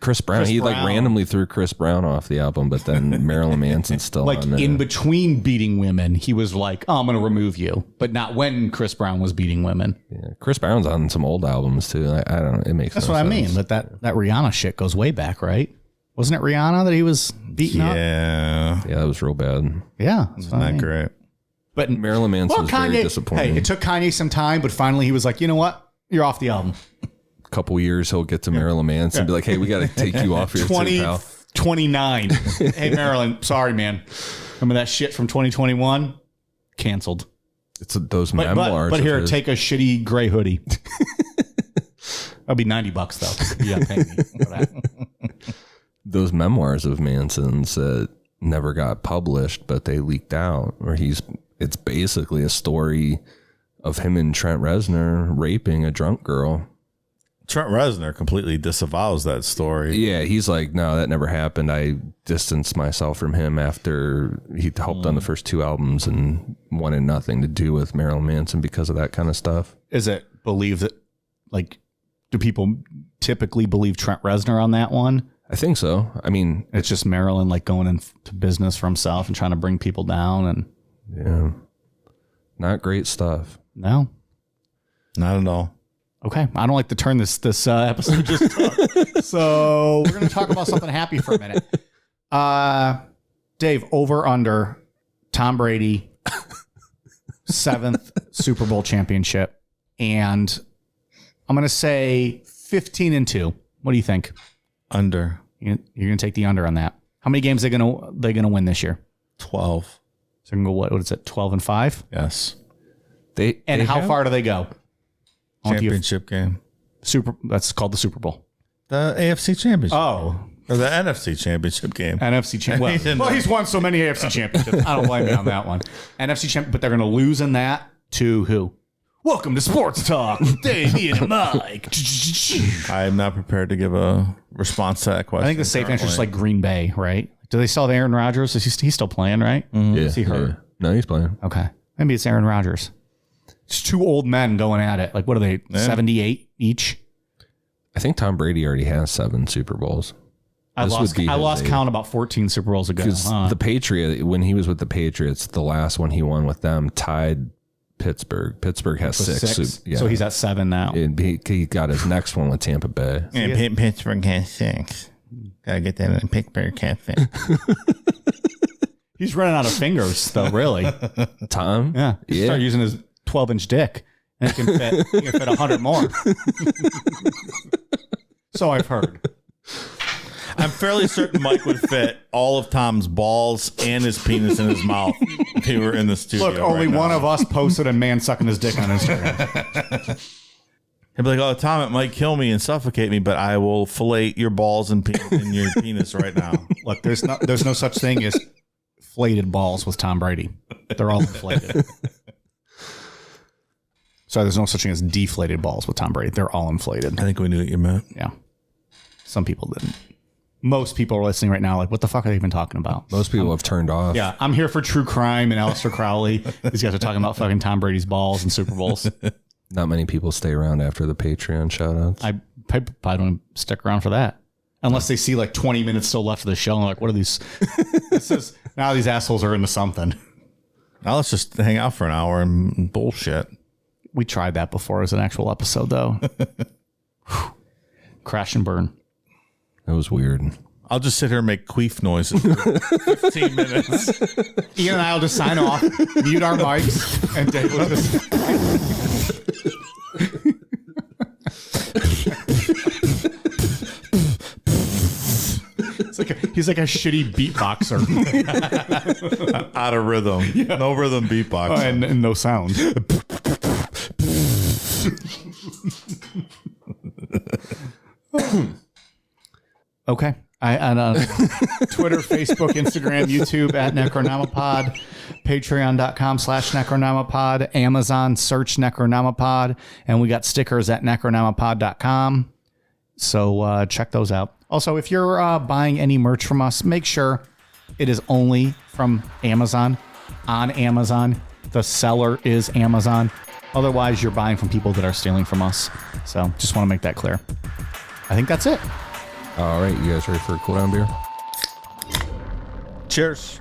Chris Brown. Chris He Brown. like randomly threw Chris Brown off the album, but then Marilyn Manson's still like on there. in between beating women. He was like, "Oh, I'm going to remove you," but not when Chris Brown was beating women. Yeah. Chris Brown's on some old albums too. I don't know. It makes That's no what sense. I mean. But that Rihanna shit goes way back, right? Wasn't it Rihanna that he was beating up? Yeah. Yeah, that was real bad. Yeah, that's what I Not mean. great. But Marilyn Manson was very disappointing. Hey, it took Kanye some time, but finally he was like, you know what? You're off the album. A couple years, he'll get to Marilyn Manson and be like, hey, we got to take you off your 29. Hey, Marilyn, sorry, man. Remember that shit from 2021? Canceled. It's those memoirs. But here, of his. take a shitty gray hoodie. That'll be $90 though. You gotta pay me for that. Those memoirs of Manson's that never got published, but they leaked out, where it's basically a story of him and Trent Reznor raping a drunk girl. Trent Reznor completely disavows that story. Yeah, he's like, no, that never happened. I distanced myself from him after he helped on the first 2 albums and wanted nothing to do with Marilyn Manson because of that kind of stuff. Is it believed that, like, do people typically believe Trent Reznor on that one? I think so. I mean, It's just Marilyn like going into business for himself and trying to bring people down, and yeah, not great stuff. no. Not at all. Okay, I don't like to turn this episode just took. So we're going to talk about something happy for a minute. Dave, over under Tom Brady 7th Super Bowl championship, and I'm going to say 15-2. What do you think? Under You're going to take the under on that. How many games are they going to win this year? 12. So they're going to go, what is it, 12-5? Yes. And how far do they go? Championship game. That's called the Super Bowl. The AFC Championship. Oh, Or the NFC Championship game. NFC championship. Well, he's won so many AFC championships. I don't blame you on that one. NFC champ, but they're going to lose in that to who? Welcome to Sports Talk with Dave, Ian, and Mike. I am not prepared to give a response to that question. I think the safe answer is like Green Bay, right? Do they still have Aaron Rodgers? He's still playing, right? Yeah, Is he hurt? yeah. No, he's playing. Okay. Maybe it's Aaron Rodgers. It's 2 old men going at it. Like, what are they, 78 each? I think Tom Brady already has 7 Super Bowls. I This lost would be his age. count about 14 Super Bowls ago. Because the Patriot, when he was with the Patriots, the last one he won with them tied Pittsburgh. Pittsburgh has 6. Yeah. So he's at 7 now. He got his next one with Tampa Bay. And Pittsburgh has 6. Gotta get that in Pittsburgh Cafe. He's running out of fingers, though, really. Tom? Yeah. Yeah. Start using his 12-inch dick, and he can fit 100 more. So I've heard. I'm fairly certain Mike would fit all of Tom's balls and his penis in his mouth if he were in the studio. Look, only one of us posted a man sucking his dick on Instagram. He'd be like, "Oh, Tom, it might kill me and suffocate me, but I will fillet your balls and your penis right now." Look, there's no such thing as inflated balls with Tom Brady. They're all inflated. Sorry, there's no such thing as deflated balls with Tom Brady. They're all inflated. I think we knew what you meant. Yeah. Some people didn't. Most people are listening right now like, what the fuck are they even talking about? Most people have turned off. Yeah, I'm here for true crime and Aleister Crowley. These guys are talking about fucking Tom Brady's balls and Super Bowls. Not many people stay around after the Patreon shout-outs. I probably don't stick around for that. Unless they see like 20 minutes still left of the show and like, what are these? Now these assholes are into something. Now let's just hang out for an hour and bullshit. We tried that before as an actual episode, though. Crash and burn. It was weird. I'll just sit here and make queef noises for 15 minutes. Ian and I will just sign off, mute our mics, and Dave will just... He's like a shitty beatboxer. Out of rhythm. Yeah. No rhythm beatbox. And no sound. Okay. On Twitter, Facebook, Instagram, YouTube at Necronomipod, patreon.com/Necronomipod, Amazon, search Necronomipod, and we got stickers at Necronomipod.com. So check those out. Also, if you're buying any merch from us, make sure it is only from Amazon. On Amazon, the seller is Amazon. Otherwise, you're buying from people that are stealing from us. So just want to make that clear. I think that's it. All right, you guys ready for a cool down beer? Cheers.